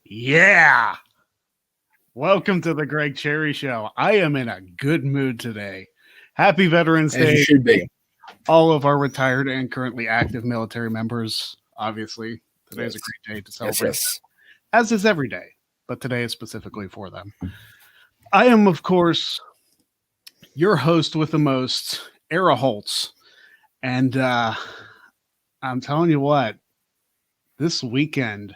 Yeah. Welcome to the Greg Cherry Show. I am in a good mood today. Happy Veterans As Day. you should be. All of our retired and currently active military members, obviously. Today is a great day to celebrate. Yes. As is every day, but today is specifically for them. I am, of course, your host with the most, Era Holtz. And I'm telling you what, this weekend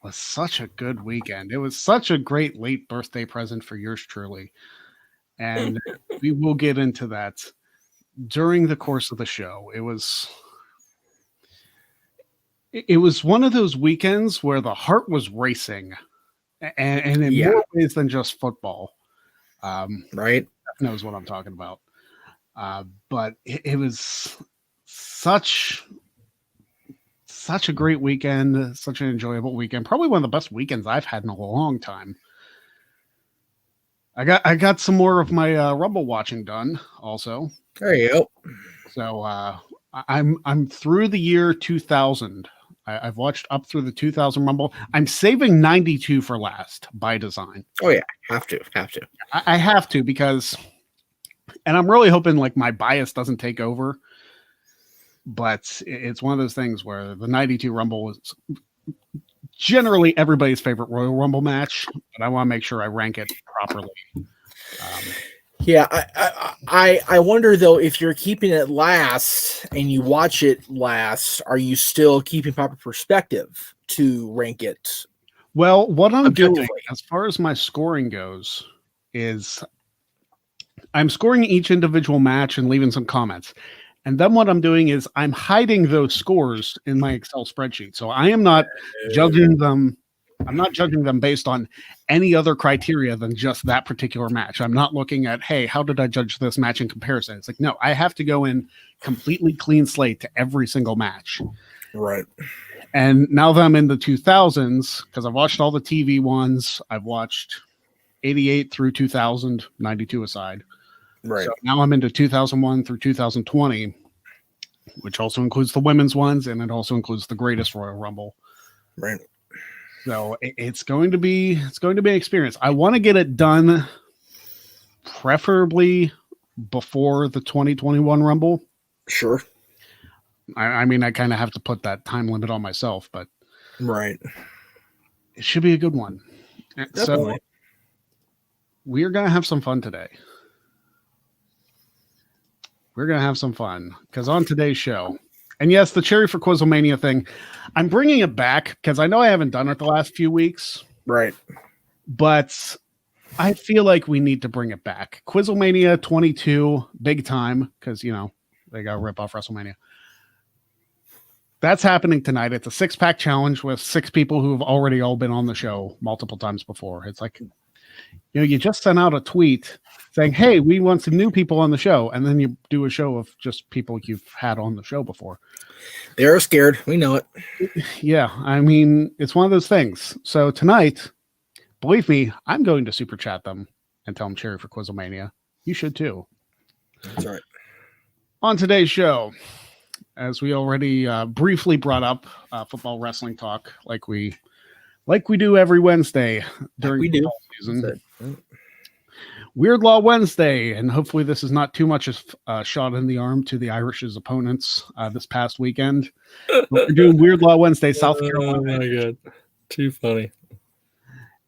was such a good weekend. It was such a great late birthday present for yours truly. And we will get into that during the course of the show. It was one of those weekends where the heart was racing, and in more ways than just football. Right? Knows what I'm talking about. But it was such a great weekend, such an enjoyable weekend. Probably one of the best weekends I've had in a long time. I got some more of my Rumble watching done also. There you go. So I'm through the year 2000. I've watched up through the 2000 Rumble. I'm saving 92 for last by design. Oh yeah, have to. I have to because, and I'm really hoping like my bias doesn't take over. But it's one of those things where the 92 Rumble was generally everybody's favorite Royal Rumble match, but I want to make sure I rank it properly. Yeah, I wonder though if you're keeping it last and you watch it last, are you still keeping proper perspective to rank it? Well, what I'm doing as far as my scoring goes is I'm scoring each individual match and leaving some comments. And then what I'm doing is I'm hiding those scores in my Excel spreadsheet. So I am not judging them. I'm not judging them based on any other criteria than just that particular match. I'm not looking at, hey, how did I judge this match in comparison? It's like, no, I have to go in completely clean slate to every single match. Right. And now that I'm in the 2000s, because I've watched all the TV ones, I've watched 88 through 2000, 92 aside. Right. So now I'm into 2001 through 2020, which also includes the women's ones, and it also includes the greatest Royal Rumble. Right. So it's going to be an experience. I want to get it done, preferably before the 2021 Rumble. Sure. I mean, I kind of have to put that time limit on myself, but right, it should be a good one. Definitely. So we're gonna have some fun today. We're going to have some fun because on today's show, and yes, the Cherry for Quizzlemania thing, I'm bringing it back because I know I haven't done it the last few weeks. Right. But I feel like we need to bring it back. Quizzlemania 22, big time, because, you know, they got to rip off WrestleMania. That's happening tonight. It's a 6-pack challenge with 6 people who have already all been on the show multiple times before. It's like, you know, you just sent out a tweet saying, hey, we want some new people on the show. And then you do a show of just people you've had on the show before. They're scared. We know it. Yeah. I mean, it's one of those things. So tonight, believe me, I'm going to super chat them and tell them Cherry for Quizzlemania. You should too. That's right. On today's show, as we already briefly brought up, football wrestling talk like we do every Wednesday during the season. Weird Law Wednesday, and hopefully this is not too much of a shot in the arm to the Irish's opponents this past weekend. We're doing Weird Law Wednesday, South Carolina. Oh my God, too funny.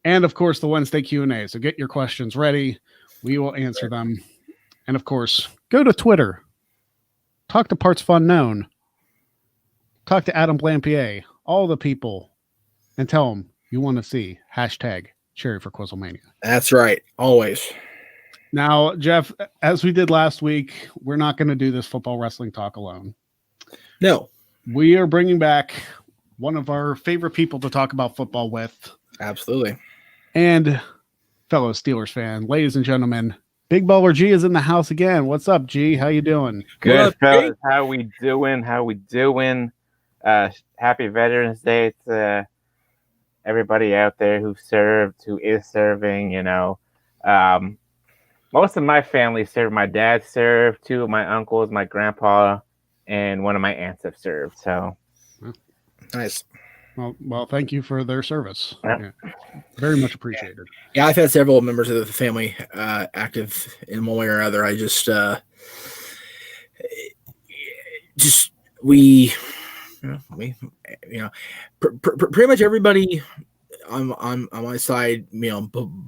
And of course, the Wednesday Q&A. So get your questions ready. We will answer them. And of course, go to Twitter. Talk to Parts Fun Known. Talk to Adam Blampier. All the people. And tell them you want to see hashtag Cherry for Quizzlemania. That's right. Always. Now, Jeff, as we did last week, we're not going to do this football wrestling talk alone. No. We are bringing back one of our favorite people to talk about football with. Absolutely. And fellow Steelers fan, ladies and gentlemen, Big Baller G is in the house again. What's up, G? How you doing? Good, fellas. How we doing? Happy Veterans Day to everybody out there who served, who is serving, you know. Most of my family served. My dad served, 2 of my uncles, my grandpa, and one of my aunts have served. So Nice. Well, thank you for their service. Yeah. Yeah. Very much appreciated. Yeah, I've had several members of the family active in one way or another. I we pretty much everybody on my side,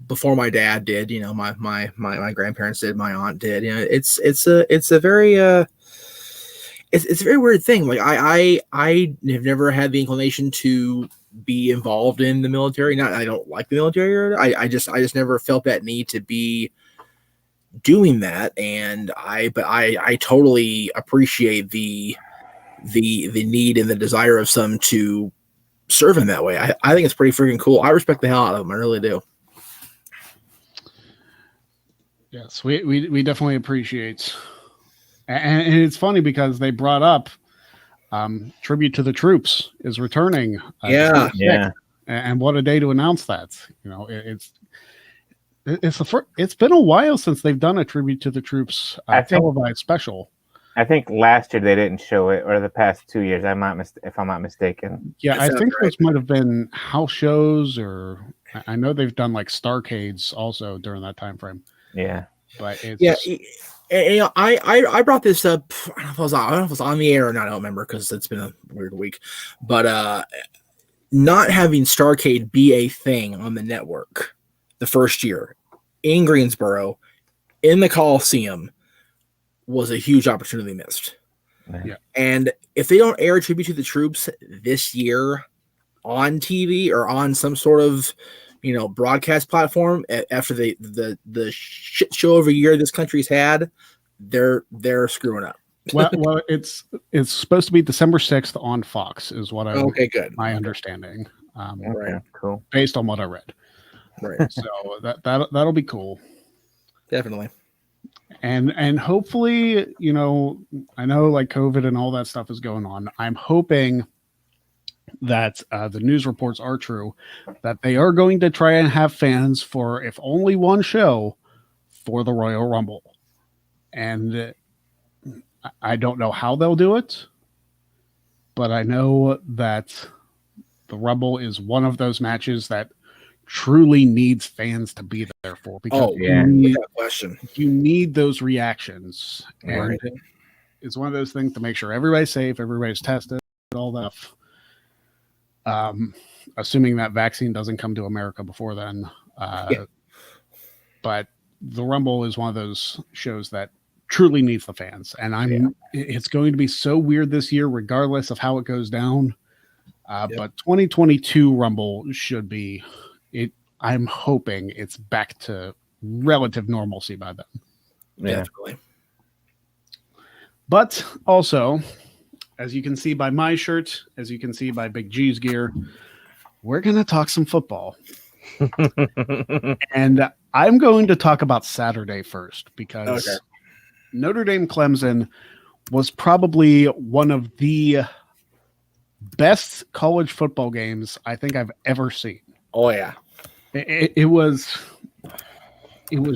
before my dad did, my grandparents did, my aunt did. It's a very it's a very weird thing. Like I have never had the inclination to be involved in the military. Not I don't like the military, or I just never felt that need to be doing that. And I totally appreciate the need and the desire of some to serve in that way. I think it's pretty freaking cool. I respect the hell out of them. I really do. Yes, we definitely appreciate. And it's funny because they brought up Tribute to the Troops is returning. Yeah. And what a day to announce that. It's been a while since they've done a Tribute to the Troops televised special. I think last year they didn't show it, or the past 2 years. If I'm not mistaken. Yeah, I think those might have been house shows, or I know they've done like Starcades also during that time frame. Yeah, but it's I brought this up. I don't know if it was on the air or not. I don't remember because it's been a weird week. But not having Starcade be a thing on the network the first year in Greensboro in the Coliseum was a huge opportunity missed. Yeah. And if they don't air Tribute to the Troops this year on TV or on some sort of broadcast platform after the shit show of a year this country's had, they're screwing up. well, it's supposed to be December 6th on Fox is what good. My understanding. Right. Cool. Based on what I read. Right. So that'll be cool. Definitely. And hopefully, I know like COVID and all that stuff is going on. I'm hoping that the news reports are true, that they are going to try and have fans for, if only one show, for the Royal Rumble. And I don't know how they'll do it, but I know that the Rumble is one of those matches that truly needs fans to be there for, because you need those reactions. And it's one of those things to make sure everybody's safe, everybody's tested, all that stuff. Assuming that vaccine doesn't come to America before then. But the Rumble is one of those shows that truly needs the fans. And it's going to be so weird this year, regardless of how it goes down. But 2022 Rumble should be it. I'm hoping it's back to relative normalcy by then. Definitely. But also, as you can see by my shirt, as you can see by Big G's gear, we're going to talk some football. And I'm going to talk about Saturday first, because Notre Dame Clemson was probably one of the best college football games I think I've ever seen. Oh, yeah. It was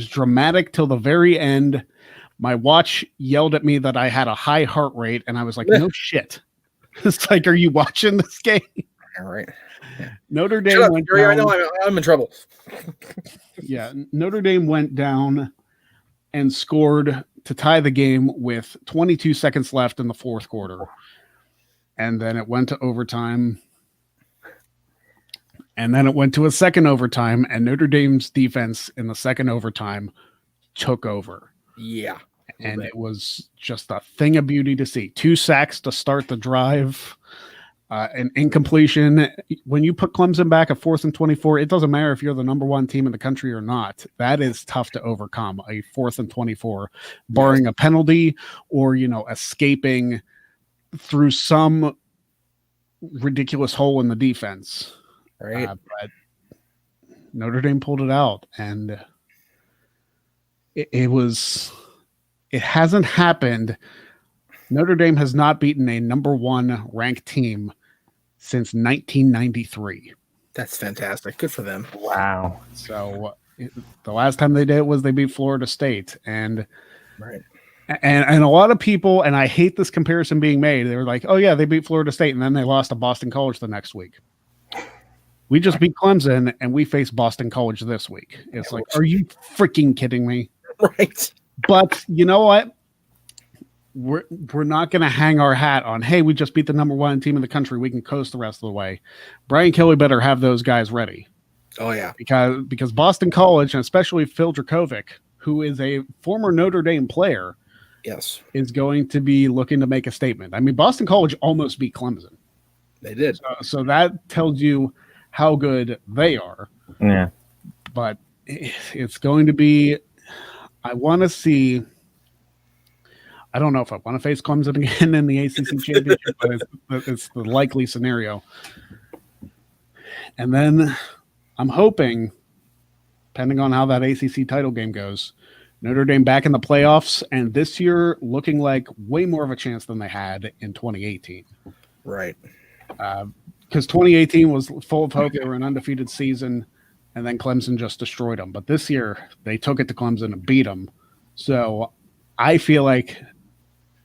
dramatic till the very end. My watch yelled at me that I had a high heart rate, and I was like, no shit. It's like, are you watching this game? All right. Yeah. Notre Dame went down. I know I'm in trouble. Yeah, Notre Dame went down and scored to tie the game with 22 seconds left in the fourth quarter. And then it went to overtime. And then it went to a second overtime, and Notre Dame's defense in the second overtime took over. Yeah. And it was just a thing of beauty to see. 2 sacks to start the drive, an incompletion. When you put Clemson back at 4th and 24, it doesn't matter if you're the number one team in the country or not. That is tough to overcome, a 4th and 24, barring a penalty or, escaping through some ridiculous hole in the defense. Right. But Notre Dame pulled it out, and it hasn't happened. Notre Dame has not beaten a number one ranked team since 1993. That's fantastic. Good for them. Wow. So the last time they did it was they beat Florida State, and And a lot of people, and I hate this comparison being made, they were like, oh yeah, they beat Florida State and then they lost to Boston College the next week. We just beat Clemson and we face Boston College this week. It's like, are you freaking kidding me? Right. But you know what? We're not going to hang our hat on, hey, we just beat the number one team in the country. We can coast the rest of the way. Brian Kelly better have those guys ready. Oh, yeah. Because Boston College, and especially Phil Dracovic, who is a former Notre Dame player, yes, is going to be looking to make a statement. I mean, Boston College almost beat Clemson. They did. So that tells you how good they are. Yeah. But it's going to be, I want to see, I don't know if I want to face Clemson again in the ACC championship, but it's the likely scenario. And then I'm hoping, depending on how that ACC title game goes, Notre Dame back in the playoffs, and this year looking like way more of a chance than they had in 2018. Right. Because 2018 was full of hope. They were an undefeated season, and then Clemson just destroyed them. But this year, they took it to Clemson and beat them. So I feel like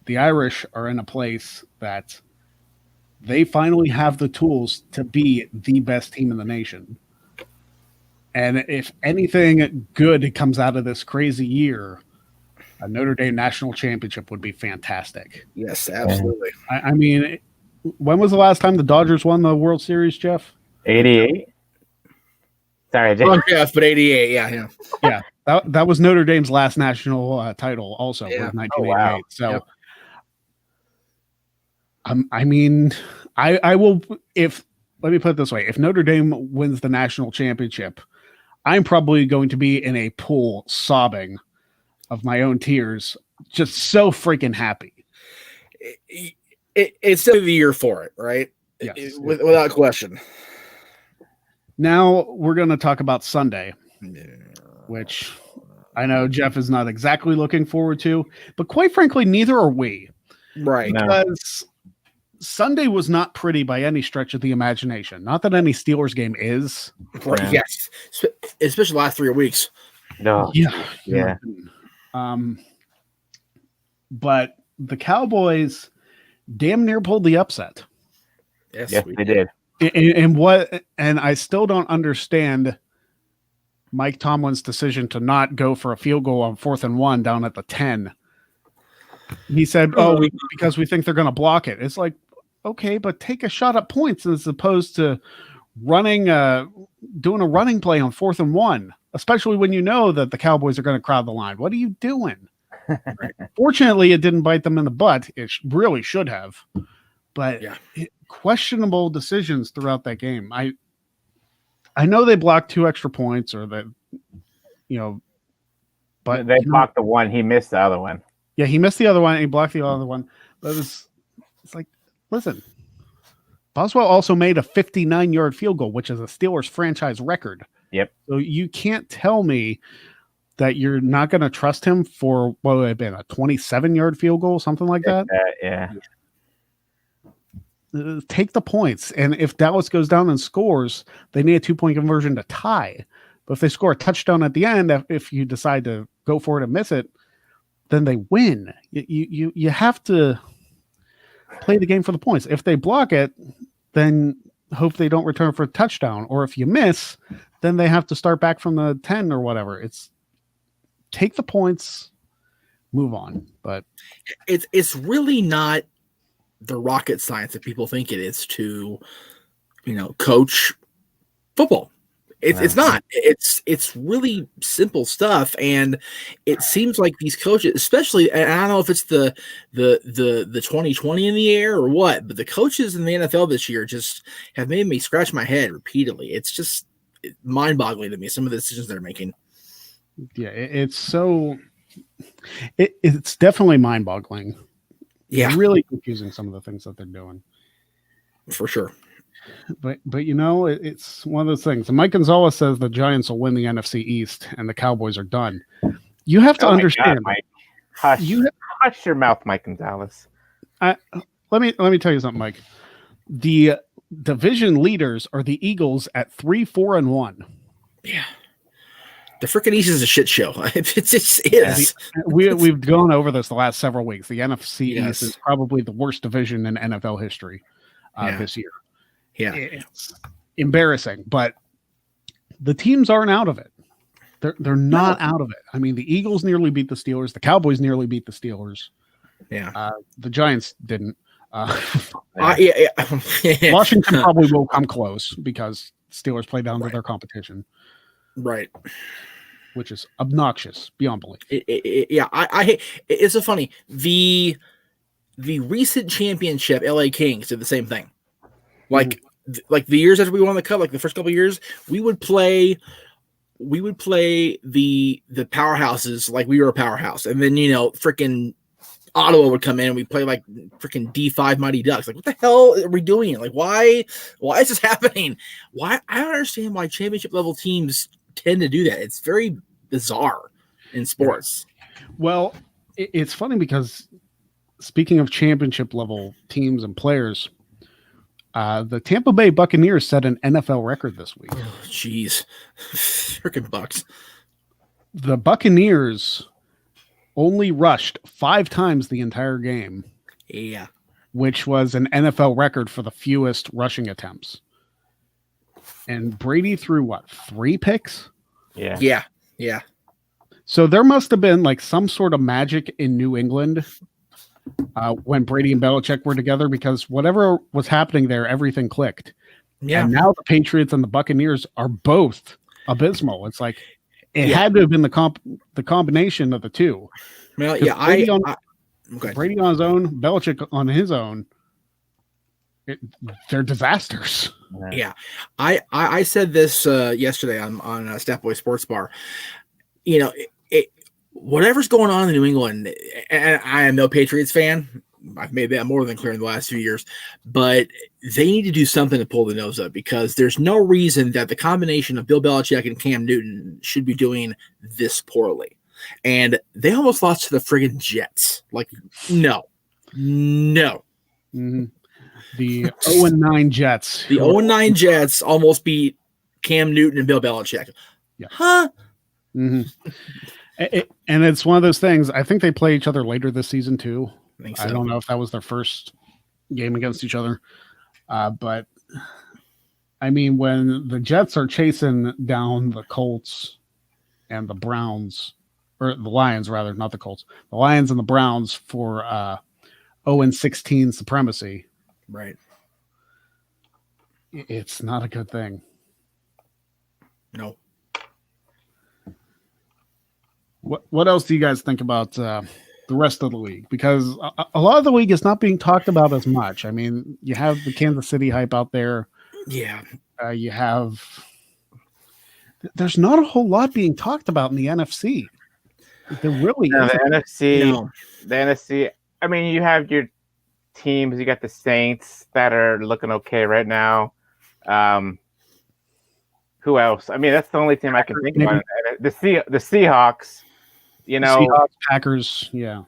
the Irish are in a place that they finally have the tools to be the best team in the nation. And if anything good comes out of this crazy year, a Notre Dame national championship would be fantastic. Yes, absolutely. I mean, when was the last time the Dodgers won the World Series, Jeff? 88. Sorry, Jeff. Oh, yes, but 88, yeah. Yeah, that was Notre Dame's last national title also, Yeah. was 1988. Oh, wow. So, Yep. I mean, I will, let me put it this way. If Notre Dame wins the national championship, I'm probably going to be in a pool sobbing of my own tears, just so freaking happy. It's the year for it, right? Yes. Without question. Now we're going to talk about Sunday, which I know Jeff is not exactly looking forward to, but quite frankly, neither are we. Right. Because Sunday was not pretty by any stretch of the imagination. Not that any Steelers game is. Right. Yeah. Yes. Especially the last 3 weeks. No. Yeah. But the Cowboys damn near pulled the upset. Yes, They did. And I still don't understand Mike Tomlin's decision to not go for a field goal on 4th and 1 down at the 10. He said, because we think they're going to block it. It's like, okay, but take a shot at points as opposed to doing a running play on 4th and 1, especially when you know that the Cowboys are going to crowd the line. What are you doing? Right. Fortunately, it didn't bite them in the butt. It really should have. But questionable decisions throughout that game. I know they blocked 2 extra points, or that, but they blocked the one. He missed the other one. Yeah, he missed the other one. And he blocked the other one. But it's like, listen, Boswell also made a 59-yard field goal, which is a Steelers franchise record. Yep. So you can't tell me that you're not going to trust him for what would have been a 27-yard field goal, something like that. Yeah. Take the points. And if Dallas goes down and scores, they need a 2-point conversion to tie. But if they score a touchdown at the end, if you decide to go for it and miss it, then they win. You have to play the game for the points. If they block it, then hope they don't return for a touchdown. Or if you miss, then they have to start back from the 10 or whatever. It's take the points, move on. But it's really not the rocket science that people think it is to, coach football. It's not. It's really simple stuff, and it seems like these coaches, especially, and I don't know if it's the 2020 in the air or what, but the coaches in the NFL this year just have made me scratch my head repeatedly. It's just mind-boggling to me, some of the decisions they're making. Yeah, it's definitely mind-boggling. Yeah, really confusing, some of the things that they're doing, for sure. But it's one of those things. Mike Gonzalez says the Giants will win the NFC East and the Cowboys are done. You have to understand. God, Mike. Hush your mouth, Mike Gonzalez. Let me tell you something, Mike. The division leaders are the Eagles at 3-4-1. Yeah. The freaking East is a shit show. It just is. We've gone over this the last several weeks. The NFC Yes. East is probably the worst division in NFL history this year. Yeah. It's embarrassing, but the teams aren't out of it. They're not out of it. I mean, the Eagles nearly beat the Steelers. The Cowboys nearly beat the Steelers. Yeah. The Giants didn't. Yeah. Washington probably will come close because Steelers play down to their competition. Right. Which is obnoxious beyond belief. Yeah. I hate. It's so funny. The recent championship, LA Kings did the same thing. Like the years after we won the cup, like the first couple of years, we would play the powerhouses like we were a powerhouse, and then freaking Ottawa would come in and we play like freaking D5 Mighty Ducks. Like, what the hell are we doing? Like, why is this happening? Why? I don't understand why championship level teams tend to do that. It's very bizarre in sports. Well, it's funny because speaking of championship level teams and players, the Tampa Bay Buccaneers set an NFL record this week. Oh, jeez. Freaking Bucks. The Buccaneers only rushed 5 times the entire game. Yeah. Which was an NFL record for the fewest rushing attempts. And Brady threw 3 picks? Yeah. So there must have been like some sort of magic in New England when Brady and Belichick were together, because whatever was happening there, everything clicked. Yeah. And now the Patriots and the Buccaneers are both abysmal. It's like it had to have been the combination of the two. Well, Brady on his own, Belichick on his own. They're disasters. Yeah. I said this yesterday on Staff Boy Sports Bar. Whatever's going on in New England, and I am no Patriots fan. I've made that more than clear in the last few years, but they need to do something to pull the nose up, because there's no reason that the combination of Bill Belichick and Cam Newton should be doing this poorly. And they almost lost to the friggin' Jets. Like, no. Mm-hmm. The 0-9 Jets. The 0-9 Jets almost beat Cam Newton and Bill Belichick. Yeah. Huh? Mm-hmm. And it's one of those things. I think they play each other later this season too. I think so. I don't know if that was their first game against each other. But I mean, when the Jets are chasing down the Colts and the Browns, or the Lions rather, not the Colts, the Lions and the Browns for 0-16 supremacy. Right. It's not a good thing. No. What else do you guys think about the rest of the league? Because a lot of the league is not being talked about as much. I mean, you have the Kansas City hype out there. Yeah. You have. There's not a whole lot being talked about in the NFC. There really no, isn't. The NFC. I mean, you have your teams. You got the Saints that are looking okay right now. Who else? I mean, that's the only team I can think about. The Seahawks. Seahawks, Packers. Yeah.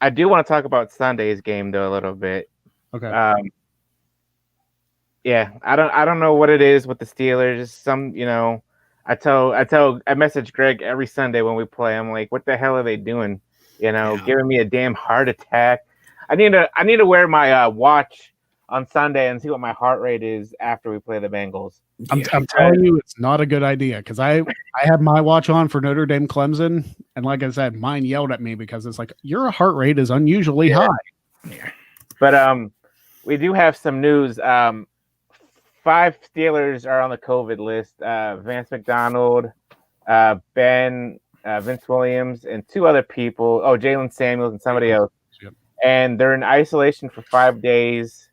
I do want to talk about Sunday's game though a little bit. Okay. I don't know what it is with the Steelers. I message Greg every Sunday when we play. I'm like, what the hell are they doing? Giving me a damn heart attack. I need to wear my watch on Sunday and see what my heart rate is after we play the Bengals. I'm telling you, it's not a good idea, because I had my watch on for Notre Dame Clemson, and like I said, mine yelled at me because it's like, your heart rate is unusually high. Yeah. But we do have some news. 5 Steelers are on the COVID list. Vance McDonald, Vince Williams, and 2 other people. Oh, Jalen Samuels and somebody else. Yep. And they're in isolation for 5 days.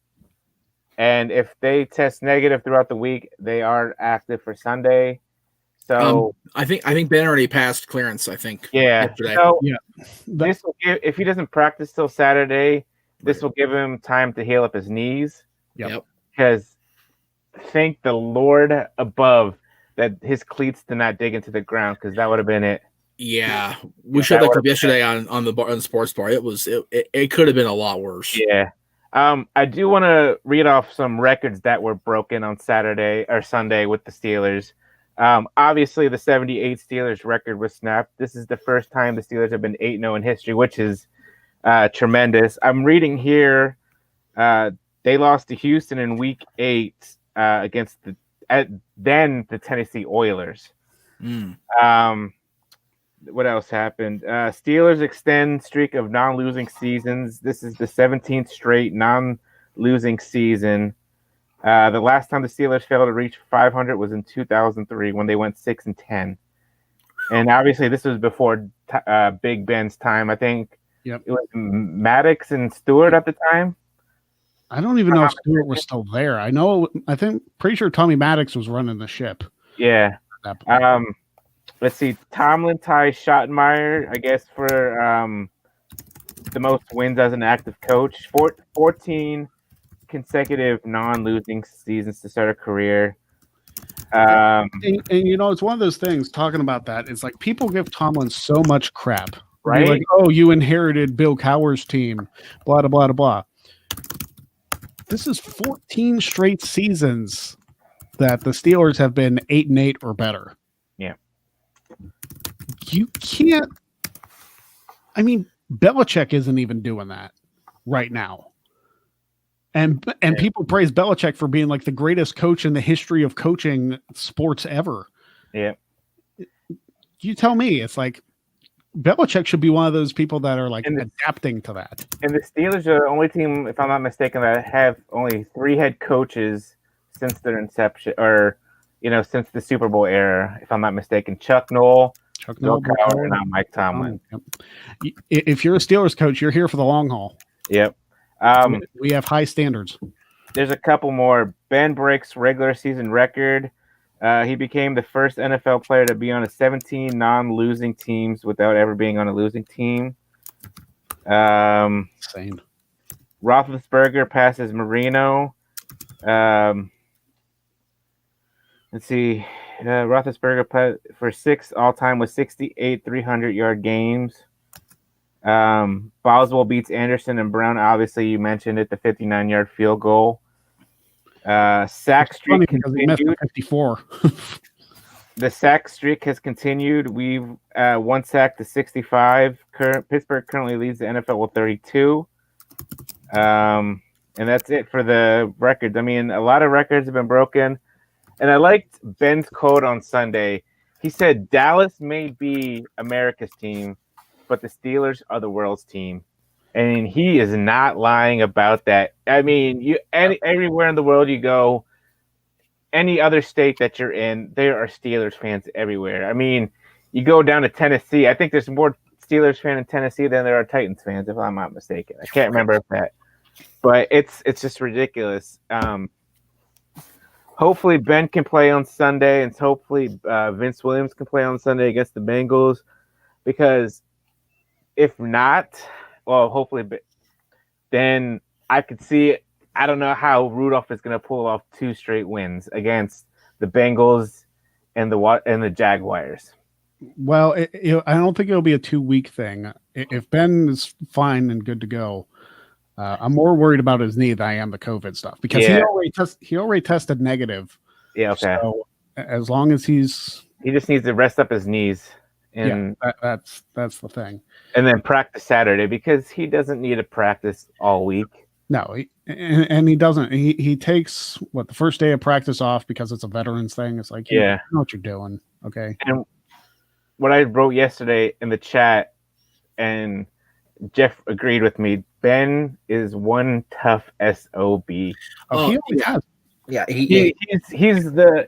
And if they test negative throughout the week, they are active for Sunday. So I think Ben already passed clearance. I think. Yeah. Yesterday. So this will if he doesn't practice till Saturday, this will give him time to heal up his knees. Yep. Because thank the Lord above that his cleats did not dig into the ground, because that would have been it. Yeah, we showed that clip yesterday on the sports bar. It could have been a lot worse. Yeah. I do want to read off some records that were broken on Saturday or Sunday with the Steelers. Obviously, the 78 Steelers record was snapped. This is the first time the Steelers have been 8-0 in history, which is tremendous. I'm reading here they lost to Houston in Week 8 against then the Tennessee Oilers. What else happened? Steelers extend streak of non-losing seasons. This is the 17th straight non-losing season. The last time the Steelers failed to reach 500 was in 2003 when they went 6-10. And obviously, this was before Big Ben's time. I think it was Maddox and Stewart at the time. I don't even know if Stewart was still there. Pretty sure Tommy Maddox was running the ship. Yeah. Let's see. Tomlin ties Schottenheimer, I guess, for the most wins as an active coach. 14 consecutive non-losing seasons to start a career. And it's one of those things, talking about that, it's like people give Tomlin so much crap. Right? Like, oh, you inherited Bill Cowher's team, blah, blah, blah, blah. This is 14 straight seasons that the Steelers have been 8-8 or better. Yeah. You can't. I mean, Belichick isn't even doing that right now. And people praise Belichick for being like the greatest coach in the history of coaching sports ever. Yeah. You tell me, it's like Belichick should be one of those people that are like adapting to that. And the Steelers are the only team, if I'm not mistaken, that have only 3 head coaches since their inception, or since the Super Bowl era, if I'm not mistaken. Chuck Noll, Bill Cowher, and now Mike Tomlin. Yep. If you're a Steelers coach, you're here for the long haul. Yep. We have high standards. There's a couple more. Ben breaks regular season record. He became the first NFL player to be on a 17 non-losing teams without ever being on a losing team. Insane. Roethlisberger passes Marino. Let's see. Roethlisberger for 6 all-time with 68 300-yard games. Boswell beats Anderson and Brown. Obviously, you mentioned it, the 59-yard field goal. Sack streak continued. 54. The sack streak has continued. We've one sack to 65. Pittsburgh currently leads the NFL with 32. And that's it for the records. I mean, a lot of records have been broken. And I liked Ben's quote on Sunday. He said, Dallas may be America's team, but the Steelers are the world's team. And he is not lying about that. I mean, everywhere in the world you go, any other state that you're in, there are Steelers fans everywhere. I mean, you go down to Tennessee. I think there's more Steelers fans in Tennessee than there are Titans fans, if I'm not mistaken. I can't remember that. But it's just ridiculous. Hopefully Ben can play on Sunday, and hopefully Vince Williams can play on Sunday against the Bengals, because if not, well, hopefully, then I could see it. I don't know how Rudolph is going to pull off 2 straight wins against the Bengals and the Jaguars. Well, I don't think it'll be a 2-week thing. If Ben is fine and good to go, I'm more worried about his knee than I am the COVID stuff, because he already tested negative. Yeah, okay. So as long as he just needs to rest up his knees. And that's the thing. And then practice Saturday, because he doesn't need to practice all week. No, and he doesn't. He takes the first day of practice off because it's a veterans thing. It's like, you know what you're doing, okay? And what I wrote yesterday in the chat, and Jeff agreed with me, Ben is one tough SOB. Yeah, he's the.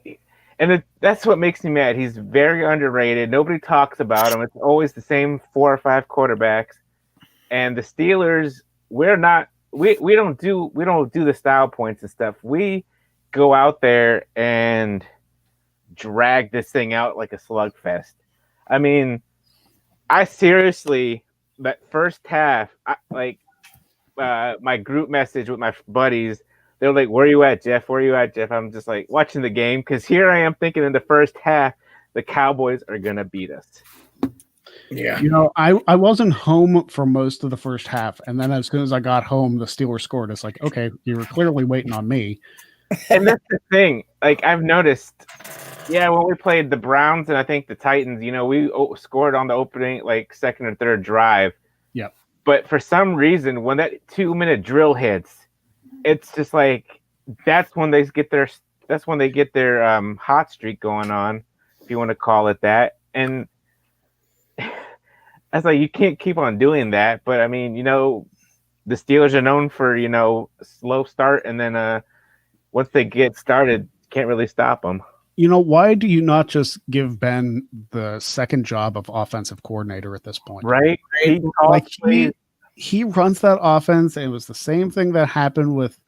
And that's what makes me mad. He's very underrated. Nobody talks about him. It's always the same 4 or 5 quarterbacks. And the Steelers, we don't do the style points and stuff. We go out there and drag this thing out like a slugfest. I mean, I seriously, that first half, my group message with my buddies, they're like, where are you at, Jeff? Where are you at, Jeff? I'm just like watching the game, because here I am thinking in the first half, the Cowboys are going to beat us. Yeah. I wasn't home for most of the first half. And then as soon as I got home, the Steelers scored. It's like, okay, you were clearly waiting on me. And that's the thing. Like, I've noticed Yeah, when we played the Browns and I think the Titans, we scored on the opening, like second or third drive. Yep. But for some reason, when that 2-minute drill hits, it's just like that's when they get their hot streak going on, if you want to call it that. And I was like, you can't keep on doing that. But I mean, the Steelers are known for slow start, and then once they get started, can't really stop them. Why do you not just give Ben the second job of offensive coordinator at this point? Right? He runs that offense. It was the same thing that happened with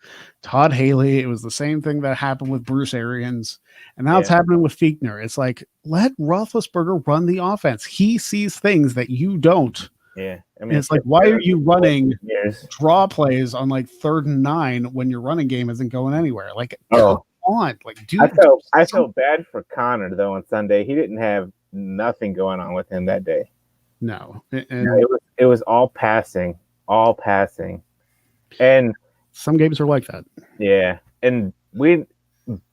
Todd Haley. It was the same thing that happened with Bruce Arians. And now it's happening with Fichtner. It's like, let Roethlisberger run the offense. He sees things that you don't. Yeah. I mean, it's like, why are you running draw plays on like 3rd and 9 when your running game isn't going anywhere? Like, on. Like, dude, I felt bad for Connor though on Sunday. He didn't have nothing going on with him that day. No, it was all passing, and some games are like that. Yeah, and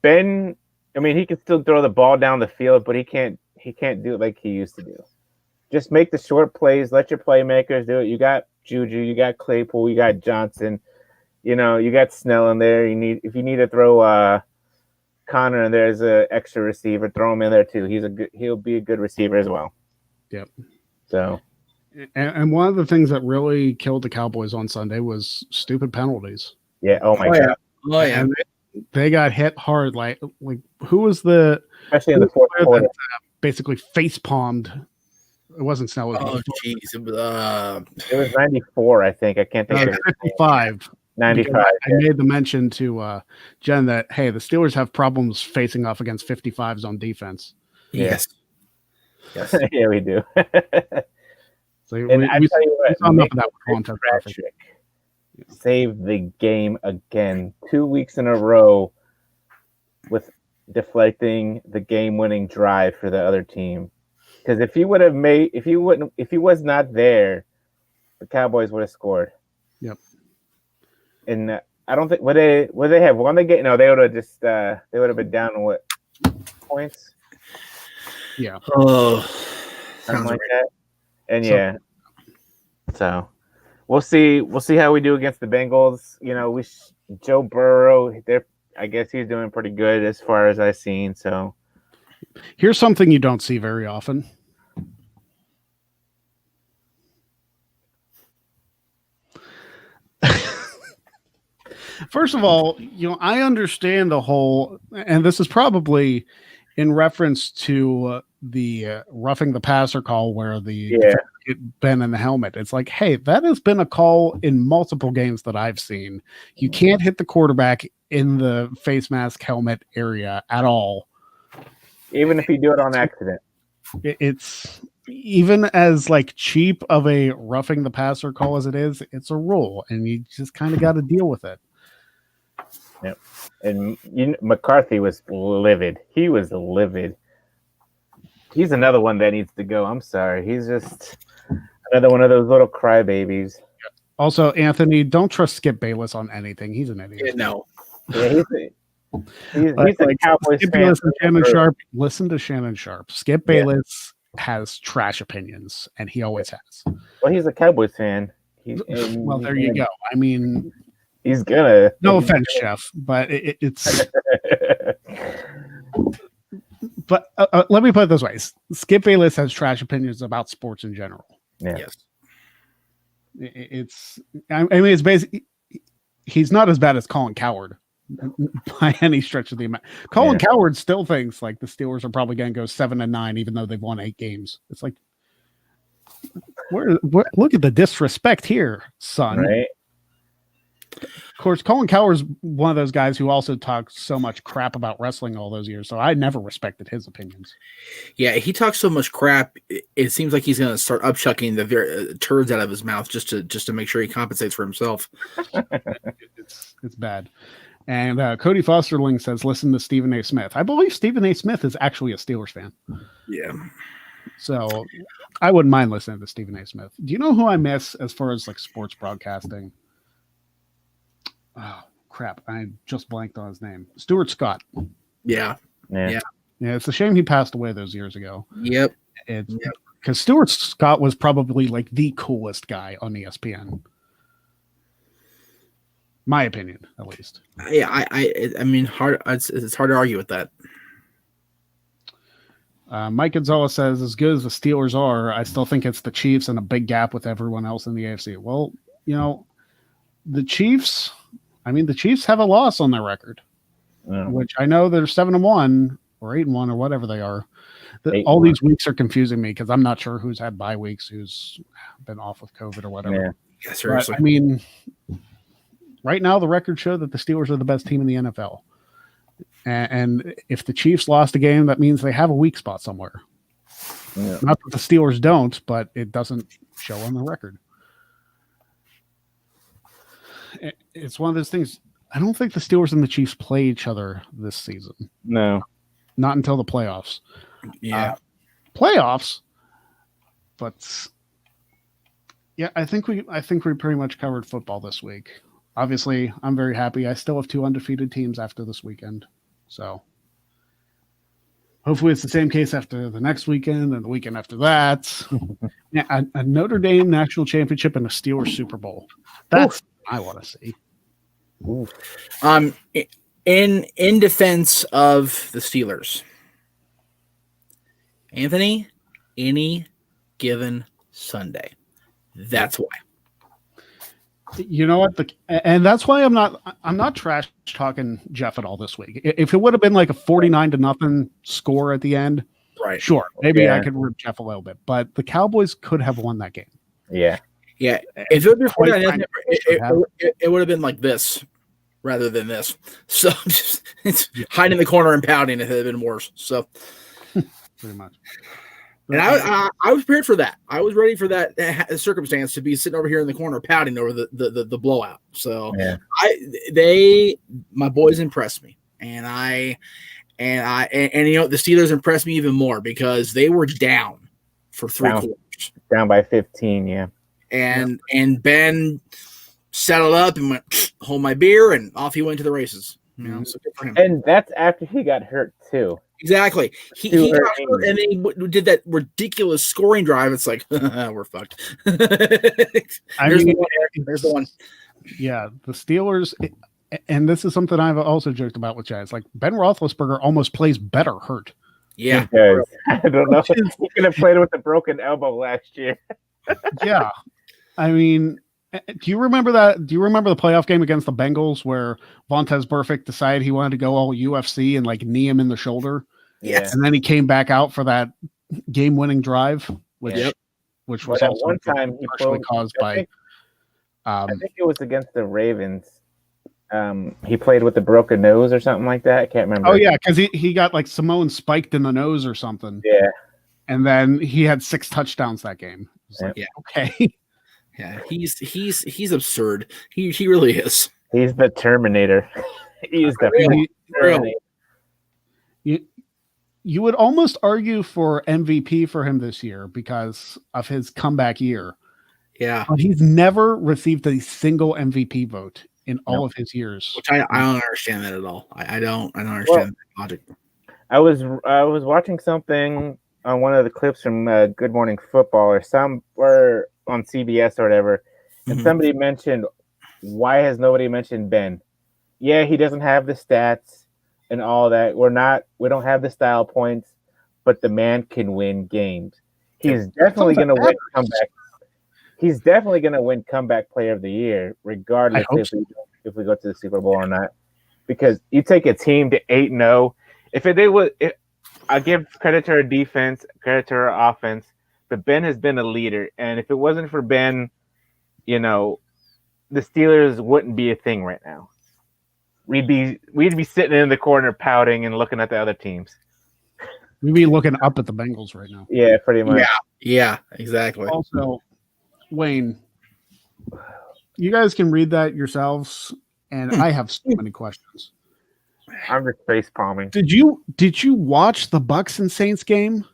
Ben. I mean, he can still throw the ball down the field, but he can't do it like he used to do. Just make the short plays. Let your playmakers do it. You got Juju, you got Claypool, you got Johnson. You got Snell in there. If you need to throw Connor and there's an extra receiver, throw him in there too. He'll be a good receiver as well. Yep. So, and one of the things that really killed the Cowboys on Sunday was stupid penalties. Yeah. Oh my God. Oh yeah. And they got hit hard. Like who was the especially in the fourth quarter that, basically face palmed? It wasn't Snell. Oh jeez. It was 94. I think I can't think of 55. 95. I made the mention to Jen that, hey, the Steelers have problems facing off against 55s on defense. Yes. Yeah, we do. So we saw enough of that with Patrick saved the game again 2 weeks in a row with deflecting the game-winning drive for the other team. Because if he was not there, the Cowboys would have scored. Yep. And I don't think would they have won the game? No, they would have just they would have been down what points? Yeah. Oh, something like that. And so we'll see how we do against the Bengals. Joe Burrow, I guess he's doing pretty good as far as I've seen. So here's something you don't see very often. First of all, I understand the whole, and this is probably in reference to the roughing the passer call where Ben in the helmet. It's like, hey, that has been a call in multiple games that I've seen. You can't hit the quarterback in the face mask helmet area at all. Even if you do it on accident. It's even as like cheap of a roughing the passer call as it is, it's a rule, and you just kind of got to deal with it. Yep. And McCarthy was livid. He was livid. He's another one that needs to go. I'm sorry. He's just another one of those little crybabies. Also, Anthony, don't trust Skip Bayless on anything. He's an idiot. Yeah, no. Yeah, he's a Cowboys Skip fan. Bayless and Shannon Sharp. Listen to Shannon Sharp. Skip Bayless has trash opinions, and he always has. Well, he's a Cowboys fan. Well, there you go. I mean, he's gonna. No offense, Chef, but it's. But let me put it this way: Skip Bayless has trash opinions about sports in general. Yeah. Yes. It's basically he's not as bad as Colin Cowherd by any stretch of the amount. Colin Cowherd still thinks like the Steelers are probably going to go 7-9, even though they've won 8 games. It's like, look at the disrespect here, son. Right. Of course, Colin Cowherd's one of those guys who also talks so much crap about wrestling all those years, so I never respected his opinions. Yeah, he talks so much crap. It seems like he's going to start upchucking the turds out of his mouth just to make sure he compensates for himself. It's bad. And Cody Fosterling says, listen to Stephen A. Smith. I believe Stephen A. Smith is actually a Steelers fan. Yeah. So I wouldn't mind listening to Stephen A. Smith. Do you know who I miss as far as like sports broadcasting? Oh, crap. I just blanked on his name. Stuart Scott. Yeah. Yeah, it's a shame he passed away those years ago. Yep. Because Stuart Scott was probably like the coolest guy on ESPN. My opinion, at least. Yeah, I mean, it's hard to argue with that. Mike Gonzalez says, as good as the Steelers are, I still think it's the Chiefs and a big gap with everyone else in the AFC. Well, the Chiefs have a loss on their record, which I know they're 7-1 or 8-1 or whatever they are. All these weeks are confusing me because I'm not sure who's had bye weeks, who's been off with COVID or whatever. Yeah, seriously. But, I mean, right now the records show that the Steelers are the best team in the NFL. And if the Chiefs lost a game, that means they have a weak spot somewhere. Yeah. Not that the Steelers don't, but it doesn't show on the record. It's one of those things. I don't think the Steelers and the Chiefs play each other this season. No. Not until the playoffs. Yeah. Playoffs. But yeah, I think we pretty much covered football this week. Obviously, I'm very happy. I still have 2 undefeated teams after this weekend. So hopefully it's the same case after the next weekend and the weekend after that. Yeah, a Notre Dame national championship and a Steelers Super Bowl. That's what I want to see. Ooh. In defense of the Steelers, Anthony, any given Sunday. That's why. You know what? And that's why I'm not trash talking Jeff at all this week. If it would have been like a 49-0 score at the end, right? Sure, maybe I could rip Jeff a little bit. But the Cowboys could have won that game. Yeah. If it would be 49-0, it would have been like this rather than this. So it's hiding in the corner and pouting. It had been worse. So pretty much. And I was prepared for that. I was ready for that circumstance to be sitting over here in the corner pouting over the blowout. So my boys impressed me, and the Steelers impressed me even more because they were down for 3 quarters, down by 15, yeah. And Ben settled up and went, hold my beer, and off he went to the races. So good for him. And that's after he got hurt too. Exactly. He got hurt and they did that ridiculous scoring drive. It's like, we're fucked. There's the one. Yeah, the Steelers, and this is something I've also joked about with Jazz. Like, Ben Roethlisberger almost plays better hurt. Yeah. I don't know. He could have played with a broken elbow last year. Yeah. I mean, do you remember that? Do you remember the playoff game against the Bengals where Vontaze Burfict decided he wanted to go all UFC and like knee him in the shoulder? Yes. And then he came back out for that game-winning drive, which was at also one time he partially caused by. I think it was against the Ravens. He played with a broken nose or something like that. I can't remember. Oh yeah, because he got like Samoan spiked in the nose or something. Yeah. And then he had 6 touchdowns that game. Like, okay. Yeah, he's absurd. He really is. He's the Terminator. He's the Terminator. You would almost argue for MVP for him this year because of his comeback year. Yeah. But he's never received a single MVP vote in all of his years. Which I don't understand that at all. I don't understand that logic. I was watching something on one of the clips from Good Morning Football or on CBS or whatever, and somebody mentioned, why has nobody mentioned Ben? Yeah, he doesn't have the stats and all that. We don't have the style points, but the man can win games. He's definitely going to win comeback. He's definitely going to win comeback player of the year, regardless if we go to the Super Bowl or not. Because you take a team to 8-0. I give credit to our defense, credit to our offense, but Ben has been a leader. And if it wasn't for Ben, the Steelers wouldn't be a thing right now. We'd be sitting in the corner pouting and looking at the other teams. We'd be looking up at the Bengals right now. Yeah, pretty much. Yeah, exactly. Also, Wayne, you guys can read that yourselves, and I have so many questions. I'm just face palming. Did you watch the Bucs and Saints game?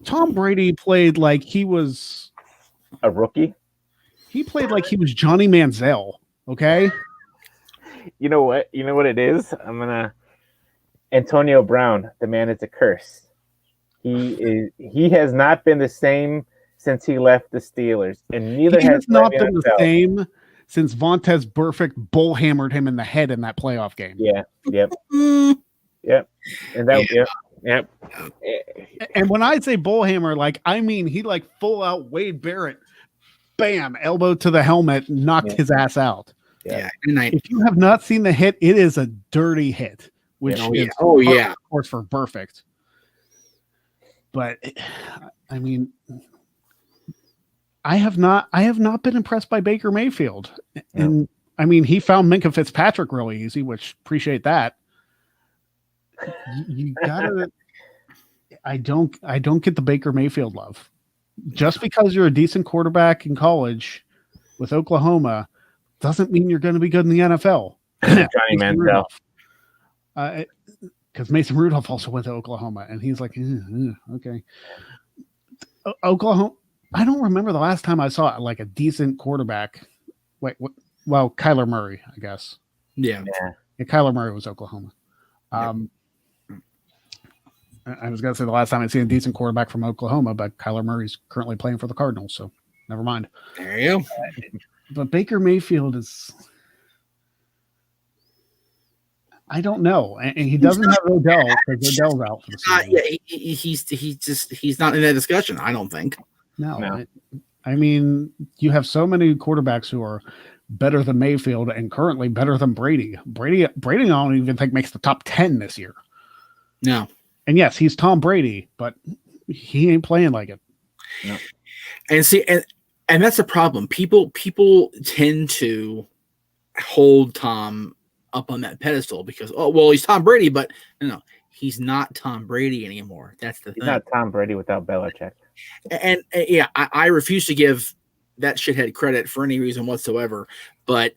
Tom Brady played like he was a rookie. He played like he was Johnny Manziel. Okay. You know what? You know what it is? Antonio Brown, the man is a curse. He has not been the same since he left the Steelers, and neither He has not been the NFL. same since Vontez Burfict bullhammered him in the head in that playoff game. Yeah, yep, yep, and that, yep. And when I say bullhammer, like I mean he like full out Wade Barrett, bam, elbow to the helmet, knocked his ass out. Yeah. If you have not seen the hit, it is a dirty hit, which is of course for Burfict. But I mean, I have not been impressed by Baker Mayfield. And I mean, he found Minkah Fitzpatrick really easy, which appreciate that. You gotta I don't get the Baker Mayfield love. Just because you're a decent quarterback in college with Oklahoma doesn't mean you're going to be good in the NFL. Johnny Manziel. Because Mason Rudolph also went to Oklahoma, and he's like, okay. Oklahoma. I don't remember the last time I saw like a decent quarterback. Wait, what? Well, Kyler Murray, I guess. Yeah, Kyler Murray was Oklahoma. I was going to say the last time I'd seen a decent quarterback from Oklahoma, but Kyler Murray's currently playing for the Cardinals, so never mind. There you go. But Baker Mayfield is, I don't know, and he doesn't have Odell because Odell's out for the season. He's not in that discussion. I don't think. No. I mean, you have so many quarterbacks who are better than Mayfield and currently better than Brady. Brady, I don't even think makes the top 10 this year. No. And yes, he's Tom Brady, but he ain't playing like it. No. And see, and that's the problem. People tend to hold Tom up on that pedestal because, oh, well, he's Tom Brady, but no, he's not Tom Brady anymore. That's the thing. He's not Tom Brady without Belichick. And yeah, I refuse to give that shithead credit for any reason whatsoever, but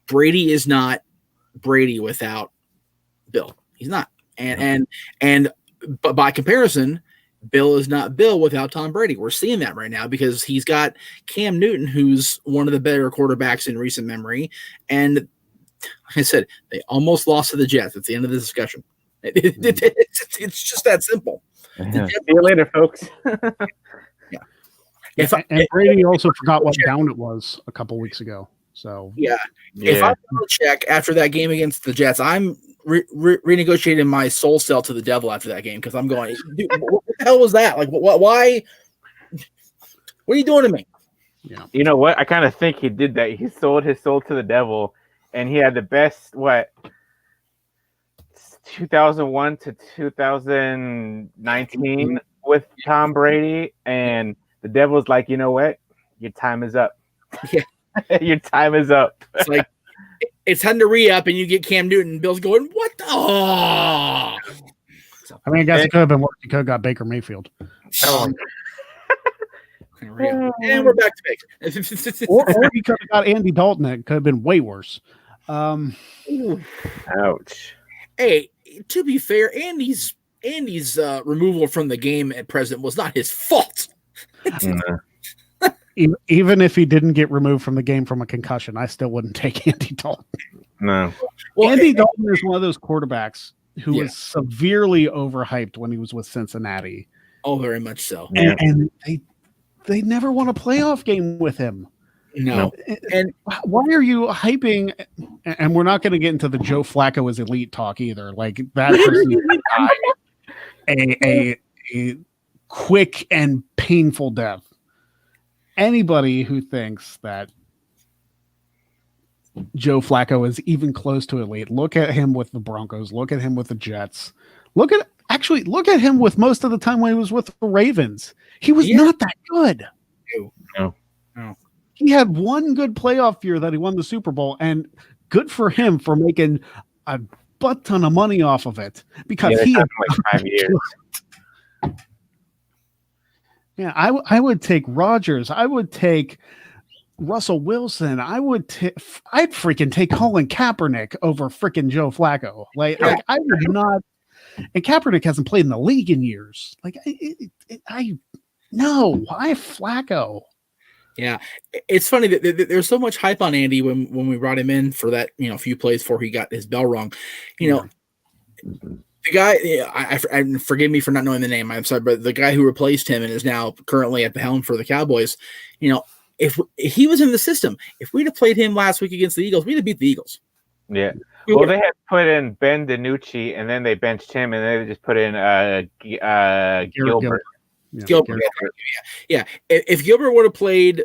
Brady is not Brady without Bill. He's not. But by comparison, Bill is not Bill without Tom Brady. We're seeing that right now because he's got Cam Newton, who's one of the better quarterbacks in recent memory. And like I said, they almost lost to the Jets at the end of the discussion. It's just that simple. See you later, folks. And Brady also forgot what down it was a couple weeks ago. So if I check after that game against the Jets, I'm renegotiating my soul sale to the devil after that game because I'm going, dude, what the hell was that? Like, why? What are you doing to me? Yeah. You know what? I kind of think he did that. He sold his soul to the devil, and he had the best 2001 to 2019 with Tom Brady, and the devil's like, you know what? Your time is up. Yeah. Your time is up. It's like it's time to re-up, and you get Cam Newton. And Bill's going, what? Oh. I mean, I guess it could have been worse. You could have got Baker Mayfield. And we're back to Baker. or he could have got Andy Dalton. It could have been way worse. Ouch. Hey, to be fair, Andy's removal from the game at present was not his fault. Even if he didn't get removed from the game from a concussion, I still wouldn't take Andy Dalton. No. Well, Andy Dalton is one of those quarterbacks who was severely overhyped when he was with Cincinnati. Oh, very much so. And they never won a playoff game with him. No. And why are you hyping? And we're not going to get into the Joe Flacco is elite talk either. Like that person died a quick and painful death. Anybody who thinks that Joe Flacco is even close to elite, look at him with the Broncos, look at him with the Jets, look at him with most of the time when he was with the Ravens. He was not that good. No. He had one good playoff year that he won the Super Bowl, and good for him for making a butt ton of money off of it because he had like 5 years. Yeah, I would take Rodgers. I would take Russell Wilson. I'd freaking take Colin Kaepernick over freaking Joe Flacco. Like I would not. And Kaepernick hasn't played in the league in years. Like why Flacco? Yeah, it's funny that there's so much hype on Andy when we brought him in for that few plays before he got his bell rung. The guy, I forgive me for not knowing the name. I'm sorry, but the guy who replaced him and is now currently at the helm for the Cowboys, if he was in the system, if we'd have played him last week against the Eagles, we'd have beat the Eagles. Yeah. Well, they had put in Ben DiNucci, and then they benched him, and then they just put in Gilbert. Gilbert. Yeah. If Gilbert would have played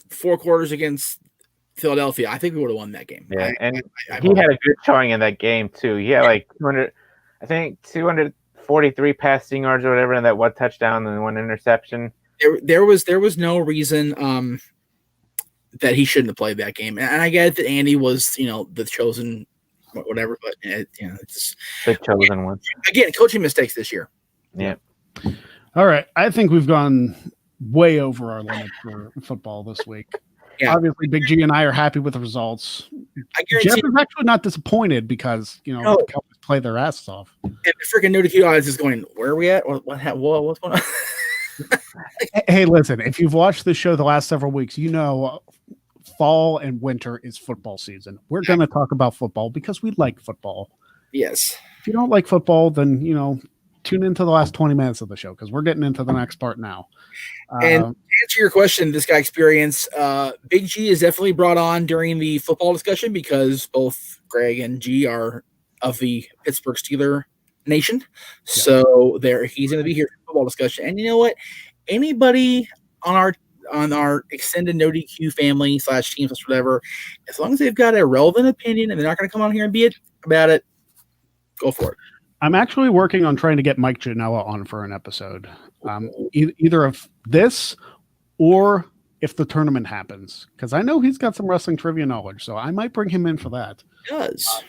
4 quarters against Philadelphia, I think we would have won that game. Yeah, he had a good showing in that game too. He had like 243 passing yards or whatever, and that 1 touchdown and 1 interception. There was no reason that he shouldn't have played that game, and I get that Andy was the chosen whatever, but it's the chosen one. Again, coaching mistakes this year. Yeah. All right, I think we've gone way over our limit for football this week. Yeah. Obviously, Big G and I are happy with the results. Jeff is actually not disappointed because the Cowboys play their asses off. And the freaking NoDQ audience is going, "Where are we at? What's going on?" Hey, listen! If you've watched the show the last several weeks, fall and winter is football season. We're going to talk about football because we like football. Yes. If you don't like football, then tune into the last 20 minutes of the show because we're getting into the next part now. And to answer your question, this guy experience, Big G is definitely brought on during the football discussion because both Greg and G are of the Pittsburgh Steeler nation. Yeah. So he's going to be here for football discussion. And you know what? Anybody on our extended NoDQ family /team / whatever, as long as they've got a relevant opinion and they're not going to come on here and be about it, go for it. I'm actually working on trying to get Mike Janela on for an episode, either of this or if the tournament happens, because I know he's got some wrestling trivia knowledge, so I might bring him in for that. He does.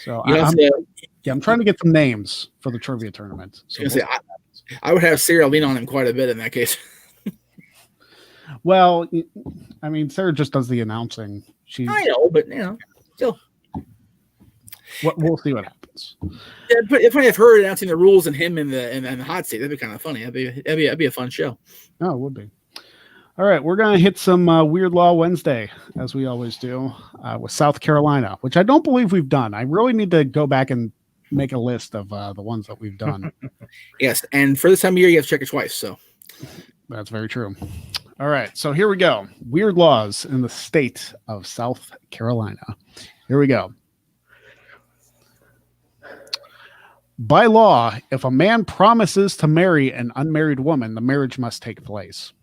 So I'm trying to get some names for the trivia tournament. So I would have Sarah lean on him quite a bit in that case. Well, I mean, Sarah just does the announcing. I know, but still. We'll see what happens. Yeah, but if I have her announcing the rules and him in the hot seat, that'd be kind of funny. That'd be a fun show. Oh, it would be. All right, we're gonna hit some Weird Law Wednesday as we always do with South Carolina, which I don't believe we've done. I really need to go back and make a list of the ones that we've done. Yes, and for this time of year, you have to check it twice. So that's very true. All right, so here we go. Weird laws in the state of South Carolina. Here we go. By law, if a man promises to marry an unmarried woman, the marriage must take place.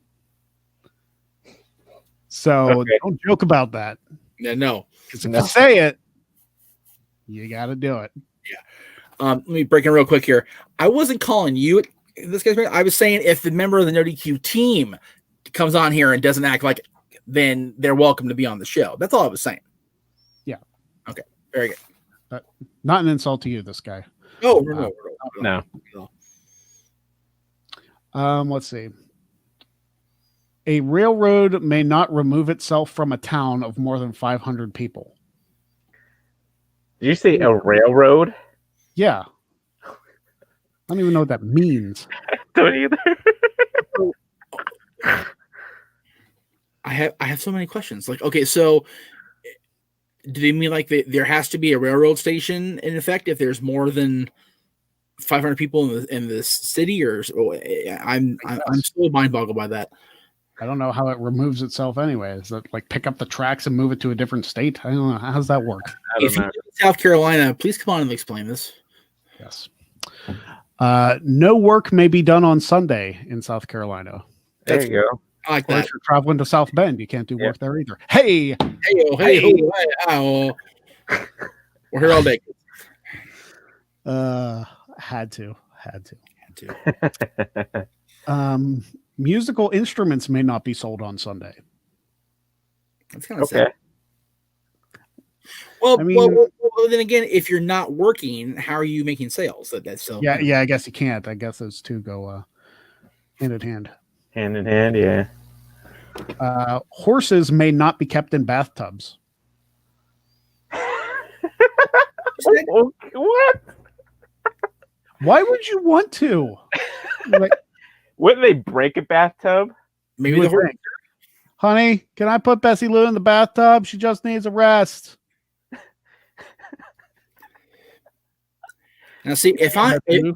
So Don't joke about that. Yeah, no. Because if you say it, you got to do it. Yeah. Let me break in real quick here. I wasn't calling you this guy's. I was saying if the member of the NoDQ team comes on here and doesn't act like, then they're welcome to be on the show. That's all I was saying. Yeah. Okay. Very good. Not an insult to you, this guy. No. Let's see. A railroad may not remove itself from a town of more than 500 people. Did you say a railroad? Yeah. I don't even know what that means. Don't either. I have so many questions. Like, okay, so do they mean like there has to be a railroad station in effect if there's more than 500 people in this city? Or I'm still mind boggled by that. I don't know how it removes itself anyway. Is it like pick up the tracks and move it to a different state? I don't know. How does that work? If you're in South Carolina, please come on and explain this. Yes. No work may be done on Sunday in South Carolina. There you go. I like that. If you're traveling to South Bend, you can't do work there either. Hey. We're here all day. Had to. Musical instruments may not be sold on Sunday. That's kind of sad. Well, then again, if you're not working, how are you making sales? That's so. Yeah. I guess you can't. I guess those two go hand in hand. Hand in hand, yeah. Horses may not be kept in bathtubs. What? Why would you want to? Like, wouldn't they break a bathtub? Maybe the horse. Honey, can I put Bessie Lou in the bathtub? She just needs a rest. Now, see, if I'm a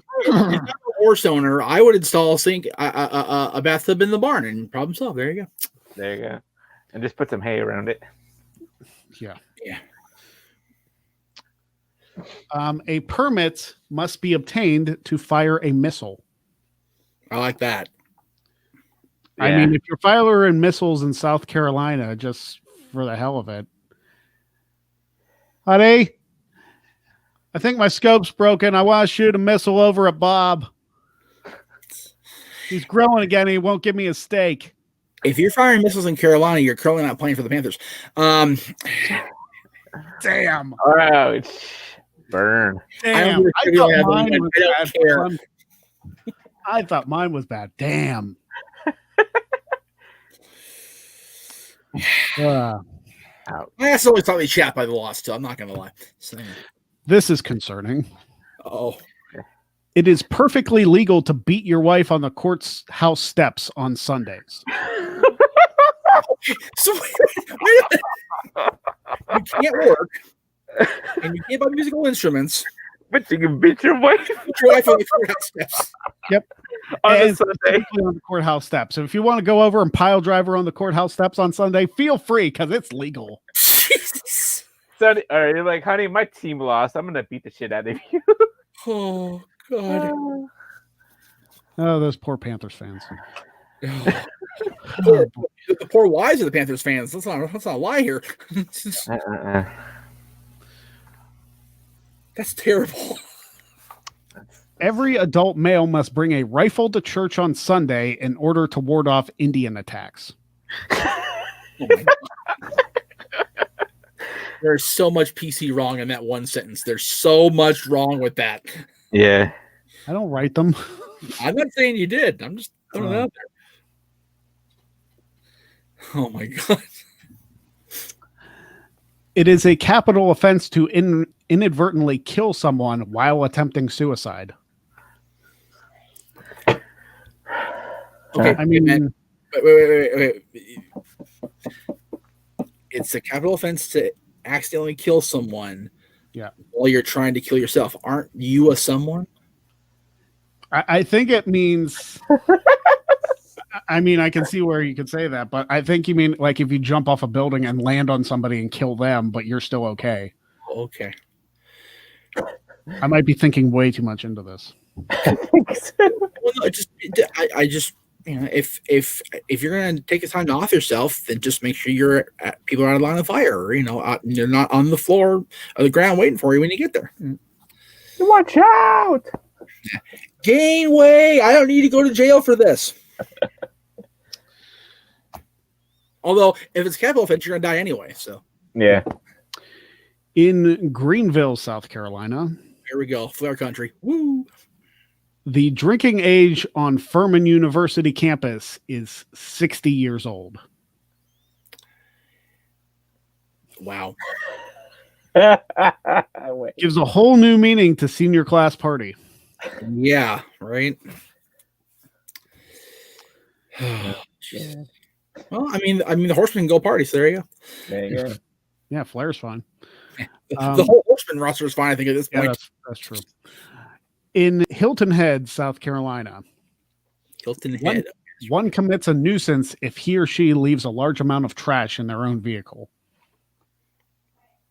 horse owner, I would install a bathtub in the barn and problem solved. There you go. There you go. And just put some hay around it. Yeah. Yeah. A permit must be obtained to fire a missile. I like that. Yeah. I mean, if you're firing missiles in South Carolina, just for the hell of it. Honey, I think my scope's broken. I want to shoot a missile over at Bob. He's growing again. And he won't give me a steak. If you're firing missiles in Carolina, you're currently not playing for the Panthers. Damn. Oh, burn. Damn. I thought mine was bad. Damn. That's always thought we chat by the loss, too. I'm not going to lie. So, this is concerning. Oh. It is perfectly legal to beat your wife on the courthouse steps on Sundays. So, wait you can't work, and you can't buy musical instruments. But you can beat your wife. Beat your wife on the courthouse steps. Yep. On the courthouse steps. So if you want to go over and pile driver on the courthouse steps on Sunday, feel free because it's legal. Jesus. So, you're like, honey, my team lost. I'm gonna beat the shit out of you. Oh God. Oh, those poor Panthers fans. The poor wives of the Panthers fans. Let's not lie here. That's terrible. Every adult male must bring a rifle to church on Sunday in order to ward off Indian attacks. Oh my God. There's so much PC wrong in that one sentence. There's so much wrong with that. Yeah. I don't write them. I'm not saying you did. I'm just throwing it out there. Oh my God. It is a capital offense to inadvertently kill someone while attempting suicide. Okay, I mean, wait. It's a capital offense to accidentally kill someone. Yeah. While you're trying to kill yourself. Aren't you a someone? I think it means. I mean, I can see where you could say that, but I think you mean like if you jump off a building and land on somebody and kill them, but you're still okay. Okay. I might be thinking way too much into this. Well, no, I just you know, if you're gonna take the time to off yourself, then just make sure people are out of line of fire. Or, you're not on the floor of the ground waiting for you when you get there. Watch out! Janeway, I don't need to go to jail for this. Although, if it's capital offense, you're gonna die anyway. So yeah. In Greenville, South Carolina. Here we go, Flair country. Woo! The drinking age on Furman University campus is 60 years old. Wow. Gives a whole new meaning to senior class party. Yeah, right. Well, I mean, the Horsemen go party, so there you go. There you go. Yeah, Flair's fine. The whole Horseman roster is fine, I think, at this point. Yeah, that's true. In Hilton Head, South Carolina. Hilton Head. One commits a nuisance if he or she leaves a large amount of trash in their own vehicle.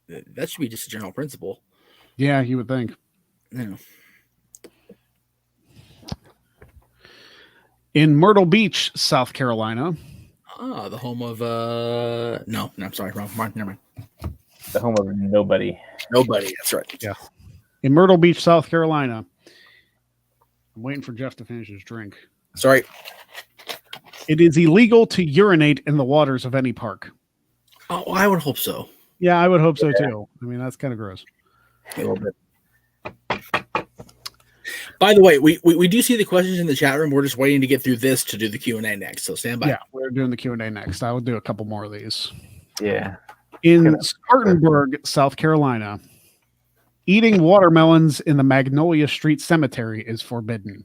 That should be just a general principle. Yeah, you would think. Yeah. In Myrtle Beach, South Carolina. The home of no, I'm sorry, wrong. Never mind. The home of nobody. Nobody, that's right. Yeah. In Myrtle Beach, South Carolina. I'm waiting for Jeff to finish his drink. Sorry. It is illegal to urinate in the waters of any park. Oh, I would hope so. Yeah, I would hope so too. I mean, that's kind of gross. A little bit. By the way, we do see the questions in the chat room. We're just waiting to get through this to do the Q&A next. So stand by. Yeah, we're doing the Q&A next. I will do a couple more of these. Yeah. In Spartanburg, South Carolina, eating watermelons in the Magnolia Street Cemetery is forbidden.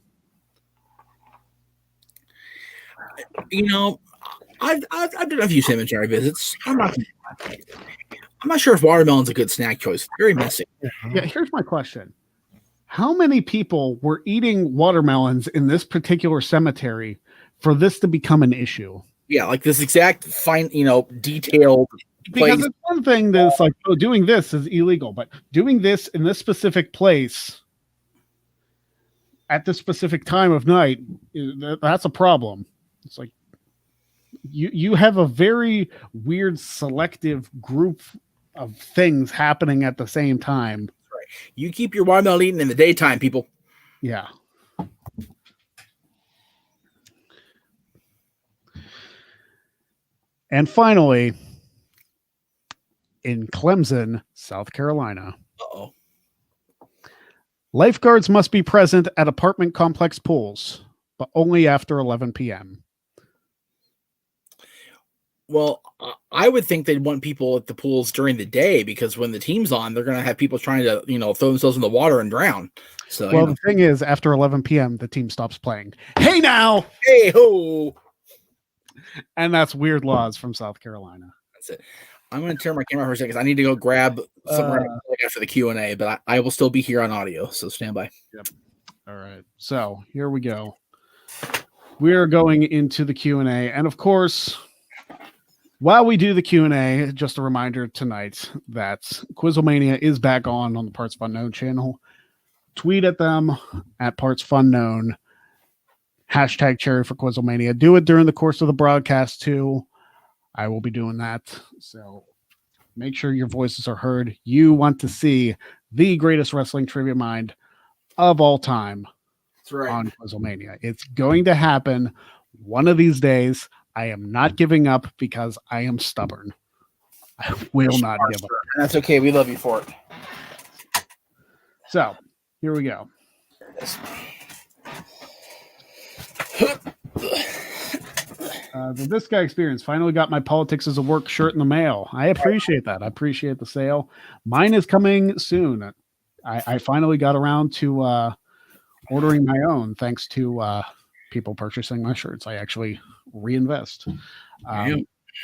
I've done a few cemetery visits. I'm not sure if watermelon's a good snack choice. Very messy. Yeah, here's my question. how many people were eating watermelons in this particular cemetery for this to become an issue? Yeah, like this exact fine, detailed Because place. it's one thing that's like, oh, doing this is illegal, but doing this in this specific place at this specific time of night, that's a problem. It's like you have a very weird selective group of things happening at the same time. Right. You keep your watermelon eating in the daytime, people. Yeah. And finally, in Clemson, South Carolina, Uh-oh. lifeguards must be present at apartment complex pools, but only after 11 p.m. Well, I would think they'd want people at the pools during the day because when the team's on, they're going to have people trying to, throw themselves in the water and drown. So, well, the thing is, after 11 p.m., the team stops playing. Hey, now! Hey, ho! And that's weird laws from South Carolina. That's it. I'm going to turn my camera for a second because I need to go grab somewhere after the Q&A, but I will still be here on audio, so stand by. Yep. All right. So here we go. We are going into the Q&A. And of course, while we do the Q&A, just a reminder tonight that Quizzlemania is back on the Parts of Unknown channel. Tweet at them at Parts of Unknown. Hashtag Cherry for Quizzlemania. Do it during the course of the broadcast too. I will be doing that. So make sure your voices are heard. You want to see the greatest wrestling trivia mind of all time. That's right. On Quizzlemania. It's going to happen one of these days. I am not giving up because I am stubborn. I will not give up. And that's okay. We love you for it. So here we go. This guy experience finally got my politics as a work shirt in the mail. I appreciate that. I appreciate the sale. Mine is coming soon. I finally got around to ordering my own thanks to people purchasing my shirts. I actually reinvest.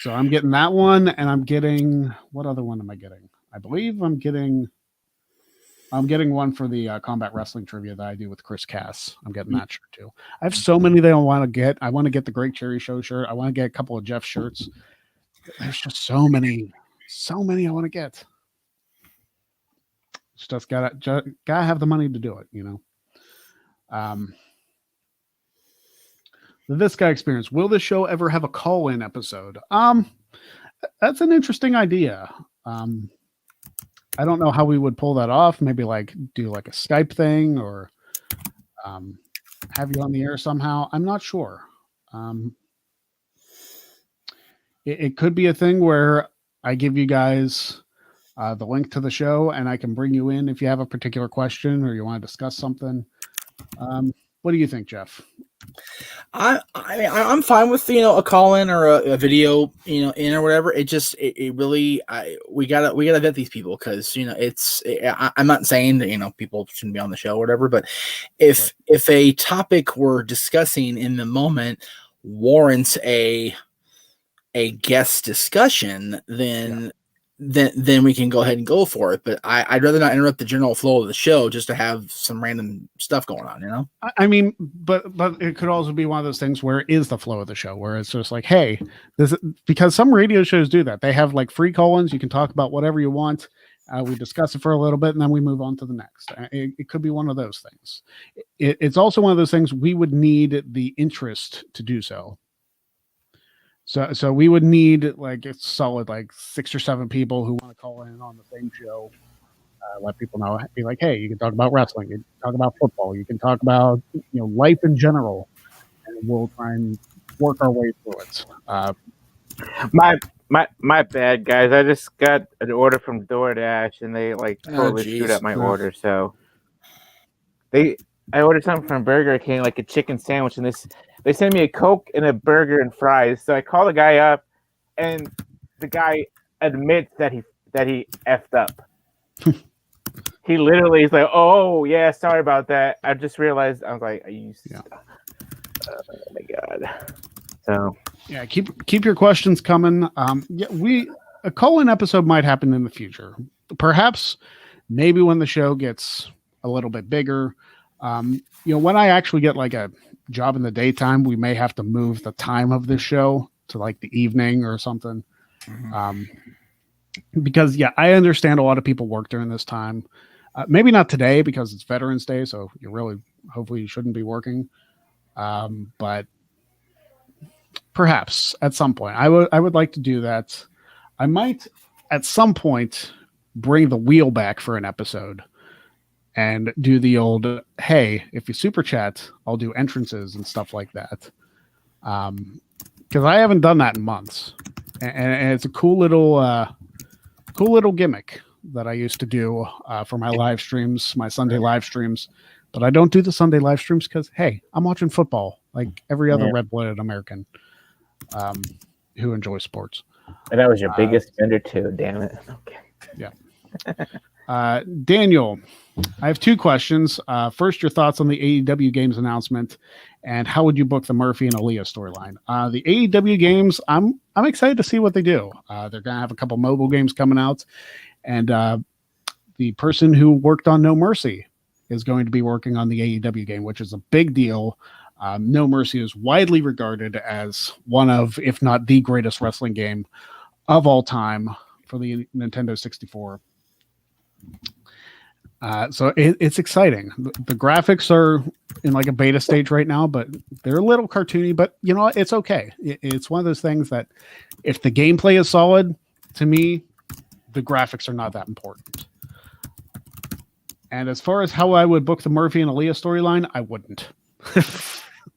So I'm getting that one, and I'm getting, what other one am I getting? I believe I'm getting one for the combat wrestling trivia that I do with Chris Cass. I'm getting that shirt too. I have so many that I want to get. I want to get the Great Cherry Show shirt. I want to get a couple of Jeff shirts. There's just so many I want to get. Just gotta have the money to do it, This guy experience. Will this show ever have a call-in episode? That's an interesting idea. I don't know how we would pull that off. Maybe do a Skype thing or have you on the air somehow. I'm not sure. It could be a thing where I give you guys the link to the show and I can bring you in if you have a particular question or you want to discuss something. What do you think, Jeff? I mean, I'm fine with a call in or a video in or whatever. It really we gotta vet these people because I'm not saying that people shouldn't be on the show or whatever, but if a topic we're discussing in the moment warrants a guest discussion, then we can go ahead and go for it. But I'd rather not interrupt the general flow of the show just to have some random stuff going on, I mean, but it could also be one of those things where it is the flow of the show, where it's just like, hey, because some radio shows do that. They have free call-ins. You can talk about whatever you want. We discuss it for a little bit, and then we move on to the next. It could be one of those things. It's also one of those things we would need the interest to do so. So we would need a solid 6 or 7 people who want to call in on the same show. Let people know, be like, hey, you can talk about wrestling, you can talk about football, you can talk about life in general, and we'll try and work our way through it. My bad, guys. I just got an order from DoorDash, and they totally screwed up my order. So I ordered something from Burger King, like a chicken sandwich, and they sent me a Coke and a burger and fries. So I call the guy up, and the guy admits that he effed up. He literally is like, "Oh yeah, sorry about that. I just realized." I was like, "Are you?" Yeah. Oh my god. So yeah, keep your questions coming. A call-in episode might happen in the future. Perhaps, maybe when the show gets a little bit bigger. When I actually get like a job in the daytime, we may have to move the time of the show to like the evening or something. Because I understand a lot of people work during this time. Maybe not today because it's Veterans Day, so hopefully you shouldn't be working. But perhaps at some point, I would like to do that. I might at some point bring the wheel back for an episode and do the old, hey, if you super chat, I'll do entrances and stuff like that. Because I haven't done that in months, and it's a cool little gimmick that I used to do for my live streams, my Sunday live streams. But I don't do the Sunday live streams because, hey, I'm watching football like every other red-blooded American who enjoys sports. And that was your biggest vendor too, damn it. Okay. Yeah. Daniel, I have 2 questions. First, your thoughts on the AEW Games announcement, and how would you book the Murphy and Aaliyah storyline? The AEW Games, I'm excited to see what they do. They're going to have a couple mobile games coming out, and the person who worked on No Mercy is going to be working on the AEW game, which is a big deal. No Mercy is widely regarded as one of, if not the greatest wrestling game of all time for the Nintendo 64. So it's exciting. The graphics are in like a beta stage right now, but they're a little cartoony, but you know, it's okay. It's one of those things that if the gameplay is solid, to me, the graphics are not that important. And as far as how I would book the Murphy and Aaliyah storyline, I wouldn't.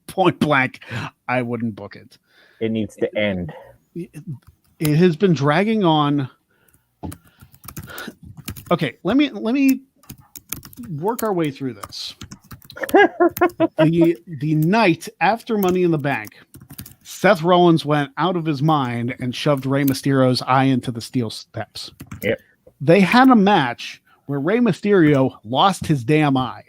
Point blank, I wouldn't book it. It needs to end. It has been dragging on. Okay, let me work our way through this. The night after Money in the Bank, Seth Rollins went out of his mind and shoved Rey Mysterio's eye into the steel steps. Yep. They had a match where Rey Mysterio lost his damn eye.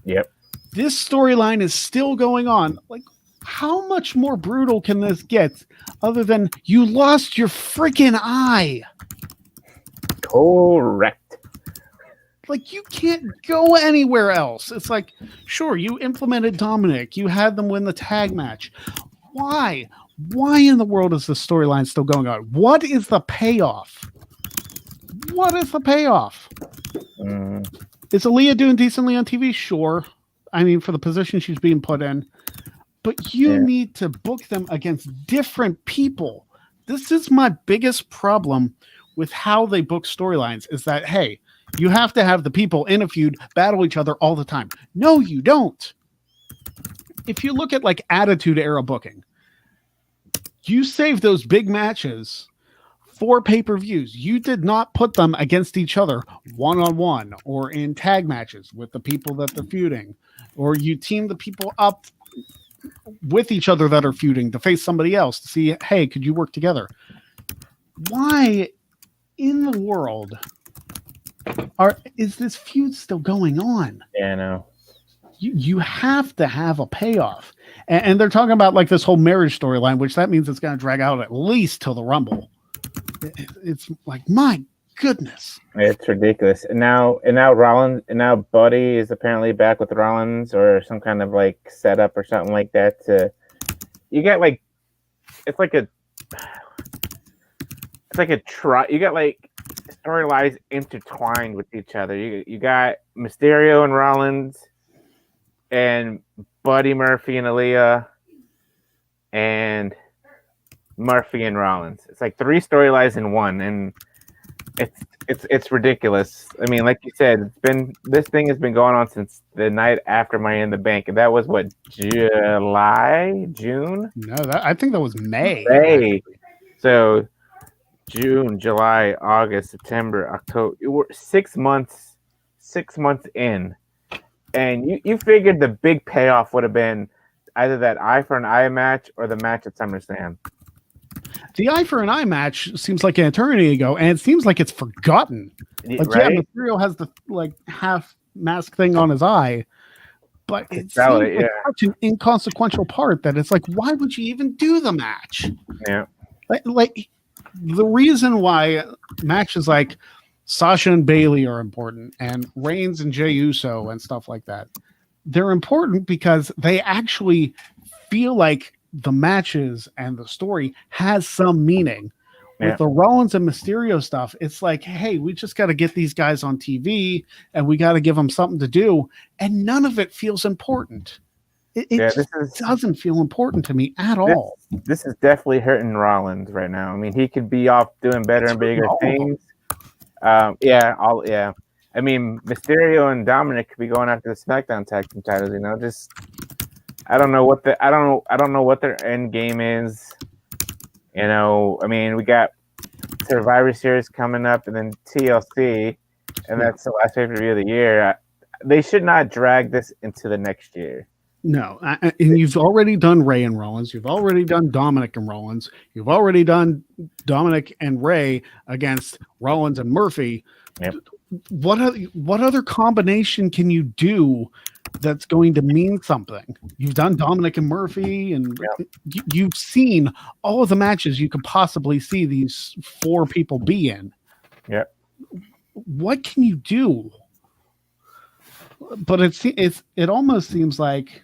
Yep. This storyline is still going on. Like, how much more brutal can this get other than you lost your freaking eye? Correct. Like, you can't go anywhere else. It's like, sure, you implemented Dominic. You had them win the tag match. Why? Why in the world is this storyline still going on? What is the payoff? What is the payoff? Is Aaliyah doing decently on TV? Sure. I mean, for the position she's being put in. But you need to book them against different people. This is my biggest problem with how they book storylines is that, hey, you have to have the people in a feud battle each other all the time. No, you don't. If you look at like Attitude Era booking, you save those big matches for pay-per-views. You did not put them against each other one-on-one or in tag matches with the people that they're feuding, or you team the people up with each other that are feuding to face somebody else to see, hey, could you work together? Why in the world is this feud still going on? Yeah, I know. You have to have a payoff. And they're talking about like this whole marriage storyline, which that means it's going to drag out at least till the Rumble. It's like, my goodness. It's ridiculous. And now Rollins, and now Buddy is apparently back with Rollins or some kind of like setup or something like that. You got like, it's like a you got like storylines intertwined with each other. You got Mysterio and Rollins, and Buddy Murphy and Aaliyah, and Murphy and Rollins. It's like 3 storylines in one, and it's ridiculous. I mean, like you said, this thing has been going on since the night after Money in the Bank, and that was what, July, June? No, I think that was May. May. So June, July, August, September, October. We're 6 months in. And you figured the big payoff would have been either that eye for an eye match or the match at SummerSlam. The eye for an eye match seems like an eternity ago, and it seems like it's forgotten. Like, right? Yeah, Mysterio has the like half mask thing on his eye, but it's such an inconsequential part that it's like, why would you even do the match? Yeah. Like the reason why matches like Sasha and Bailey are important, and Reigns and Jey Uso and stuff like that. They're important because they actually feel like the matches and the story has some meaning. With the Rollins and Mysterio stuff, it's like, hey, we just got to get these guys on TV and we got to give them something to do. And none of it feels important. It doesn't feel important to me at all. This is definitely hurting Rollins right now. I mean, he could be off doing better and bigger things. I mean, Mysterio and Dominic could be going after the SmackDown tag team titles. You know, just I don't know what their end game is. You know, I mean, we got Survivor Series coming up, and then TLC, and that's the last pay-per-view of the year. They should not drag this into the next year. No, and you've already done Ray and Rollins. You've already done Dominic and Rollins. You've already done Dominic and Ray against Rollins and Murphy. Yep. What other combination can you do that's going to mean something? You've done Dominic and Murphy, and you've seen all of the matches you could possibly see these four people be in. Yeah. What can you do? But it almost seems like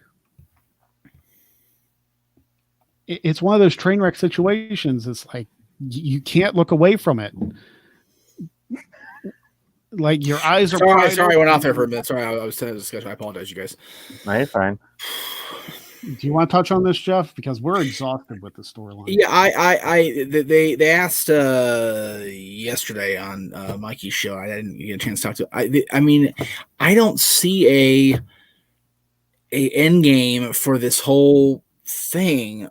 it's one of those train wreck situations. It's like you can't look away from it. Like your eyes are. Sorry, I went out there for a minute. Sorry, I was in a discussion. I apologize, you guys. No, you're fine. Do you want to touch on this, Jeff? Because we're exhausted with the storyline. Yeah, they asked yesterday on Mikey's show. I didn't get a chance to talk to. I mean, I don't see a end game for this whole thing,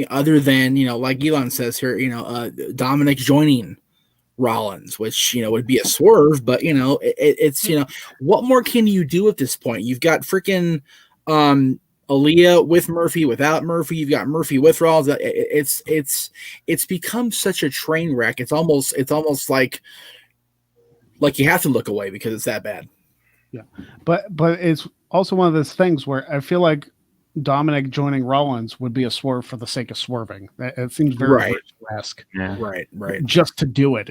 other than like Elon says here, Dominic joining Rollins, which would be a swerve, but it's what more can you do at this point? You've got freaking Aaliyah with Murphy, without Murphy. You've got Murphy with Rollins. It's become such a train wreck. It's almost like you have to look away because it's that bad. Yeah, but it's also one of those things where I feel like Dominic joining Rollins would be a swerve for the sake of swerving. It seems very esque. Yeah. Right. Just to do it.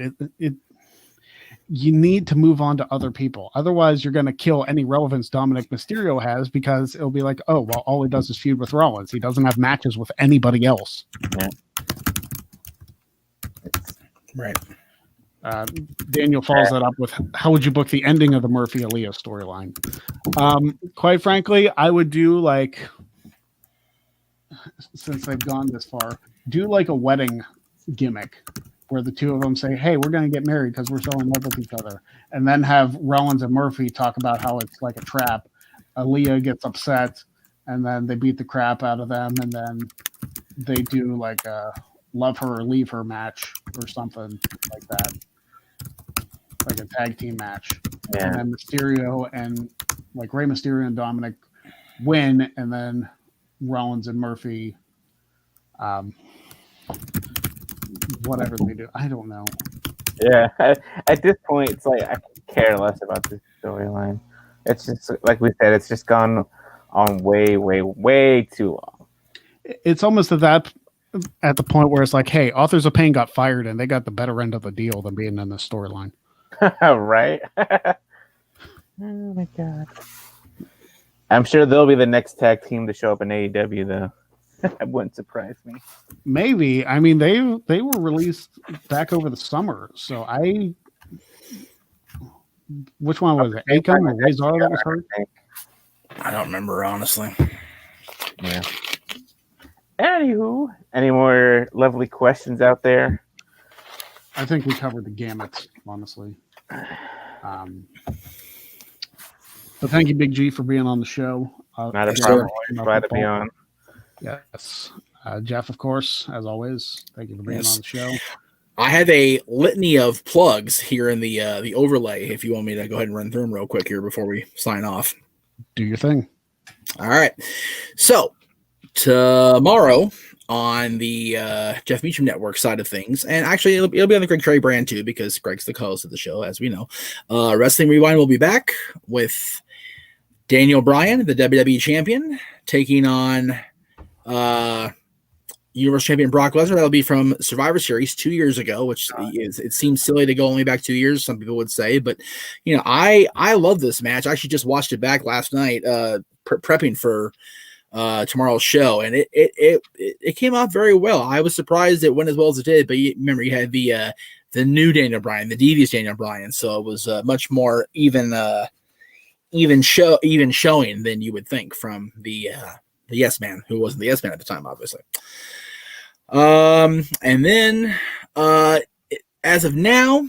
You need to move on to other people. Otherwise, you're going to kill any relevance Dominic Mysterio has, because it'll be like, oh, well, all he does is feud with Rollins. He doesn't have matches with anybody else. Yeah. Right. Daniel follows that up with, how would you book the ending of the Murphy Aaliyah storyline? Quite frankly, I would do like, since they've gone this far, do like a wedding gimmick where the two of them say, hey, we're going to get married because we're so in love with each other. And then have Rollins and Murphy talk about how it's like a trap. Aaliyah gets upset, and then they beat the crap out of them. And then they do like a love her or leave her match or something like that. Like a tag team match. Yeah. And then Mysterio and like Rey Mysterio and Dominic win, and then Rollins and Murphy whatever they do. I don't know. Yeah. At this point, it's like I care less about this storyline. It's just like we said, it's just gone on way, way, way too long. It's almost at the point where it's like, hey, Authors of Pain got fired and they got the better end of the deal than being in the storyline. Right? Oh my god. I'm sure they'll be the next tag team to show up in AEW, though. That wouldn't surprise me. Maybe. I mean, they were released back over the summer, so which one was it? Akon or Razor that was hurt? I don't remember, honestly. Yeah. Anywho, any more lovely questions out there? I think we covered the gamut, honestly. But thank you, Big G, for being on the show. Not a problem. Glad to be on. Yes. Jeff, of course, as always, thank you for being on the show. I have a litany of plugs here in the overlay, if you want me to go ahead and run through them real quick here before we sign off. Do your thing. All right. So tomorrow on the Jeff Meacham Network side of things, and actually it'll be on the Greg Trey brand too, because Greg's the co-host of the show, as we know. Wrestling Rewind will be back with Daniel Bryan, the WWE champion, taking on Universal Champion Brock Lesnar. That'll be from Survivor Series 2 years ago, which it seems silly to go only back 2 years. Some people would say, but I love this match. I actually just watched it back last night, prepping for tomorrow's show, and it came out very well. I was surprised it went as well as it did, but remember, you had the new Daniel Bryan, the devious Daniel Bryan, so it was much more even showing than you would think from the Yes Man, who wasn't the Yes Man at the time, obviously. And then as of now,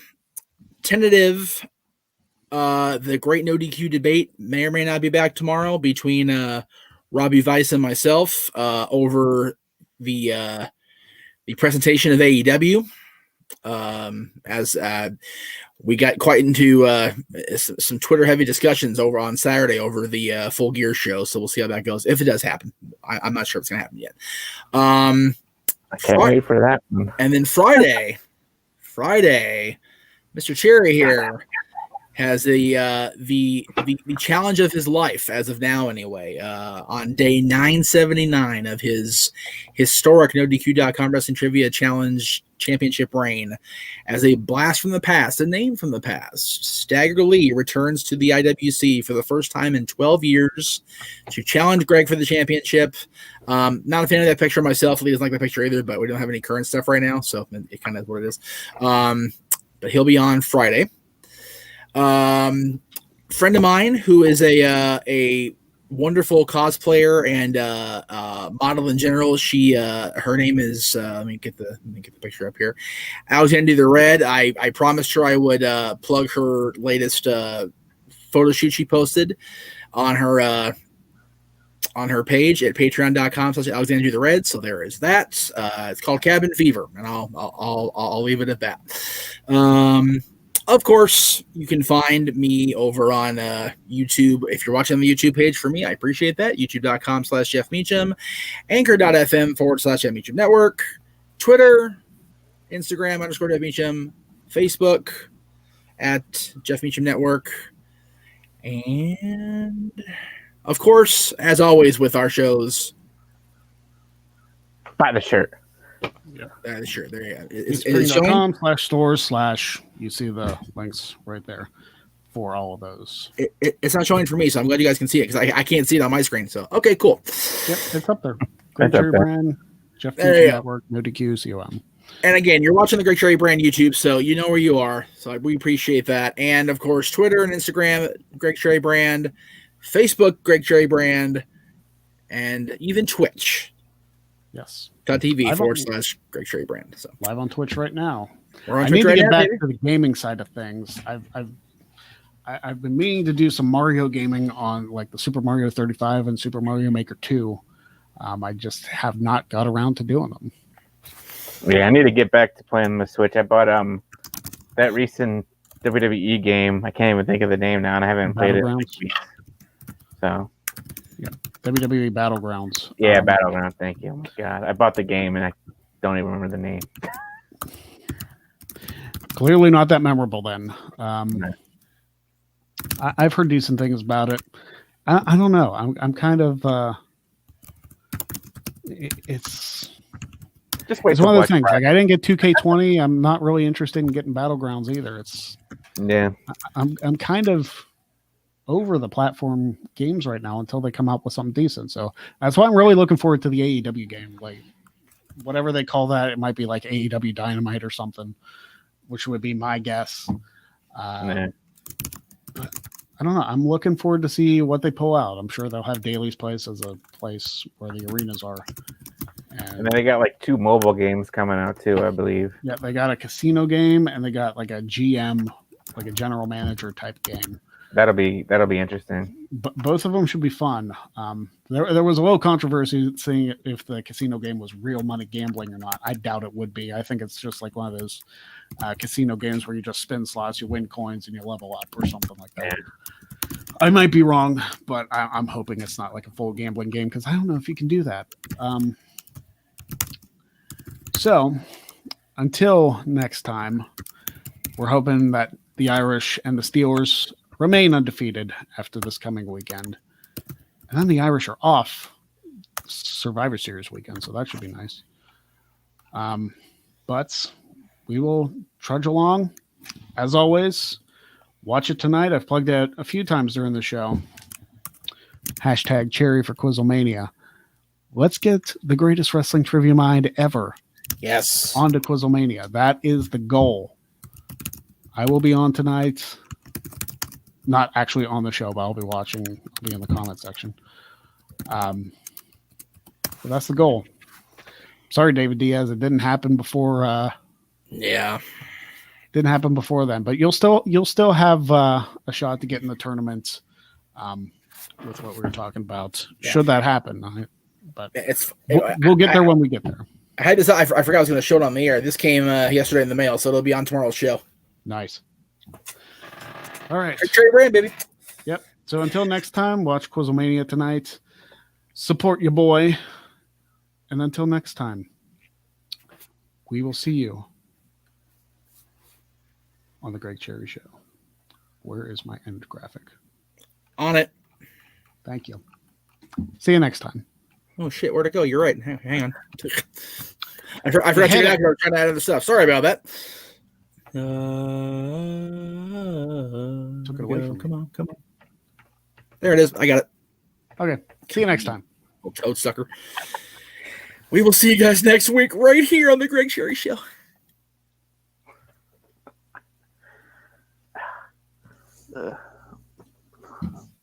tentative, the Great No DQ debate may or may not be back tomorrow between Robbie Weiss and myself over the presentation of AEW. As we got quite into some Twitter heavy discussions over on Saturday over the Full Gear show, so we'll see how that goes if it does happen. I'm not sure if it's gonna happen yet. I can't wait for that one. And then Friday, Mr. Cherry here has the challenge of his life as of now, anyway. On day 979 of his historic NoDQ.com Wrestling Trivia Challenge Championship reign, as a blast from the past, a name from the past, Stagger Lee returns to the IWC for the first time in 12 years to challenge Greg for the championship. Not a fan of that picture myself. Lee doesn't like that picture either, but we don't have any current stuff right now, so it kind of is what it is. But he'll be on Friday. Friend of mine who is a wonderful cosplayer and model in general. She her name is let me get the picture up here. Alexandra the Red. I promised her I would plug her latest photo shoot she posted on her page at patreon.com/Alexandra the Red. So there is that. It's called Cabin Fever, and I'll leave it at that. Of course, you can find me over on YouTube. If you're watching on the YouTube page for me, I appreciate that. YouTube.com/Jeff Meacham, Anchor.fm/Jeff Meacham Network, Twitter, Instagram _Jeff Meacham, Facebook at Jeff Meacham Network, and of course, as always with our shows, buy the shirt. Yeah, sure. There you go. Teespring.com/stores/ you see the links right there for all of those. It's not showing for me, so I'm glad you guys can see it because I can't see it on my screen. So okay, cool. Yep, it's up there. Great Cherry Brand, Jeff Meacham Network, NoDQ, COM. And again, you're watching the Great Cherry Brand YouTube, so you know where you are. So we appreciate that. And of course, Twitter and Instagram, Great Cherry Brand, Facebook, Great Cherry Brand, and even Twitch. Yes. .tv /Greg Cherry Brand. So live on Twitch right now. We're on I Twitch need to get back baby. to the gaming side of things. I've been meaning to do some Mario gaming on like the Super Mario 35 and Super Mario Maker 2. I just have not got around to doing them. Yeah, I need to get back to playing the Switch. I bought that recent WWE game. I can't even think of the name now, and I haven't played it. So yeah, WWE Battlegrounds. Yeah, Battleground. Thank you. Oh my god, I bought the game and I don't even remember the name. Clearly not that memorable then. I've heard decent things about it. I don't know. I'm kind of. It's one of those things. Like I didn't get 2K20. I'm not really interested in getting Battlegrounds either. I'm kind of over the platform games right now until they come out with something decent. So that's why I'm really looking forward to the AEW game. Like whatever they call that, it might be like AEW Dynamite or something, which would be my guess. But I don't know. I'm looking forward to see what they pull out. I'm sure they'll have Daly's Place as a place where the arenas are. And then they got like 2 mobile games coming out too, I believe. Yeah, they got a casino game and they got like a GM, like a general manager type game. That'll be interesting. But both of them should be fun. There was a little controversy saying if the casino game was real money gambling or not. I doubt it would be. I think it's just like one of those casino games where you just spin slots, you win coins, and you level up or something like that. Yeah. I might be wrong, but I'm hoping it's not like a full gambling game because I don't know if you can do that. So until next time, we're hoping that the Irish and the Steelers remain undefeated after this coming weekend. And then the Irish are off Survivor Series weekend, so that should be nice. But we will trudge along. As always, watch it tonight. I've plugged it a few times during the show. Hashtag Cherry for Quizzlemania. Let's get the greatest wrestling trivia mind ever. Yes. On to Quizzlemania. That is the goal. I will be on tonight. Not actually on the show, but I'll be watching. I'll be in the comment section. But that's the goal. Sorry, David Diaz. It didn't happen before. Yeah. Didn't happen before then, but you'll still have a shot to get in the tournament with what we were talking about. Yeah. Should that happen, but we'll get there when we get there. I had this. I forgot I was going to show it on the air. This came yesterday in the mail, so it'll be on tomorrow's show. Nice. All right, Trey Brand, baby. Yep. So until next time, watch Quizzlemania tonight. Support your boy, and until next time, we will see you on the Greg Cherry Show. Where is my end graphic? On it. Thank you. See you next time. Oh shit, where'd it go? You're right. Hang on. I forgot to get out here trying to add other stuff. Sorry about that. Took it away from me. Come on. There it is. I got it. Okay. See you next time. Oh, toad sucker. We will see you guys next week right here on the Greg Cherry Show. Ugh.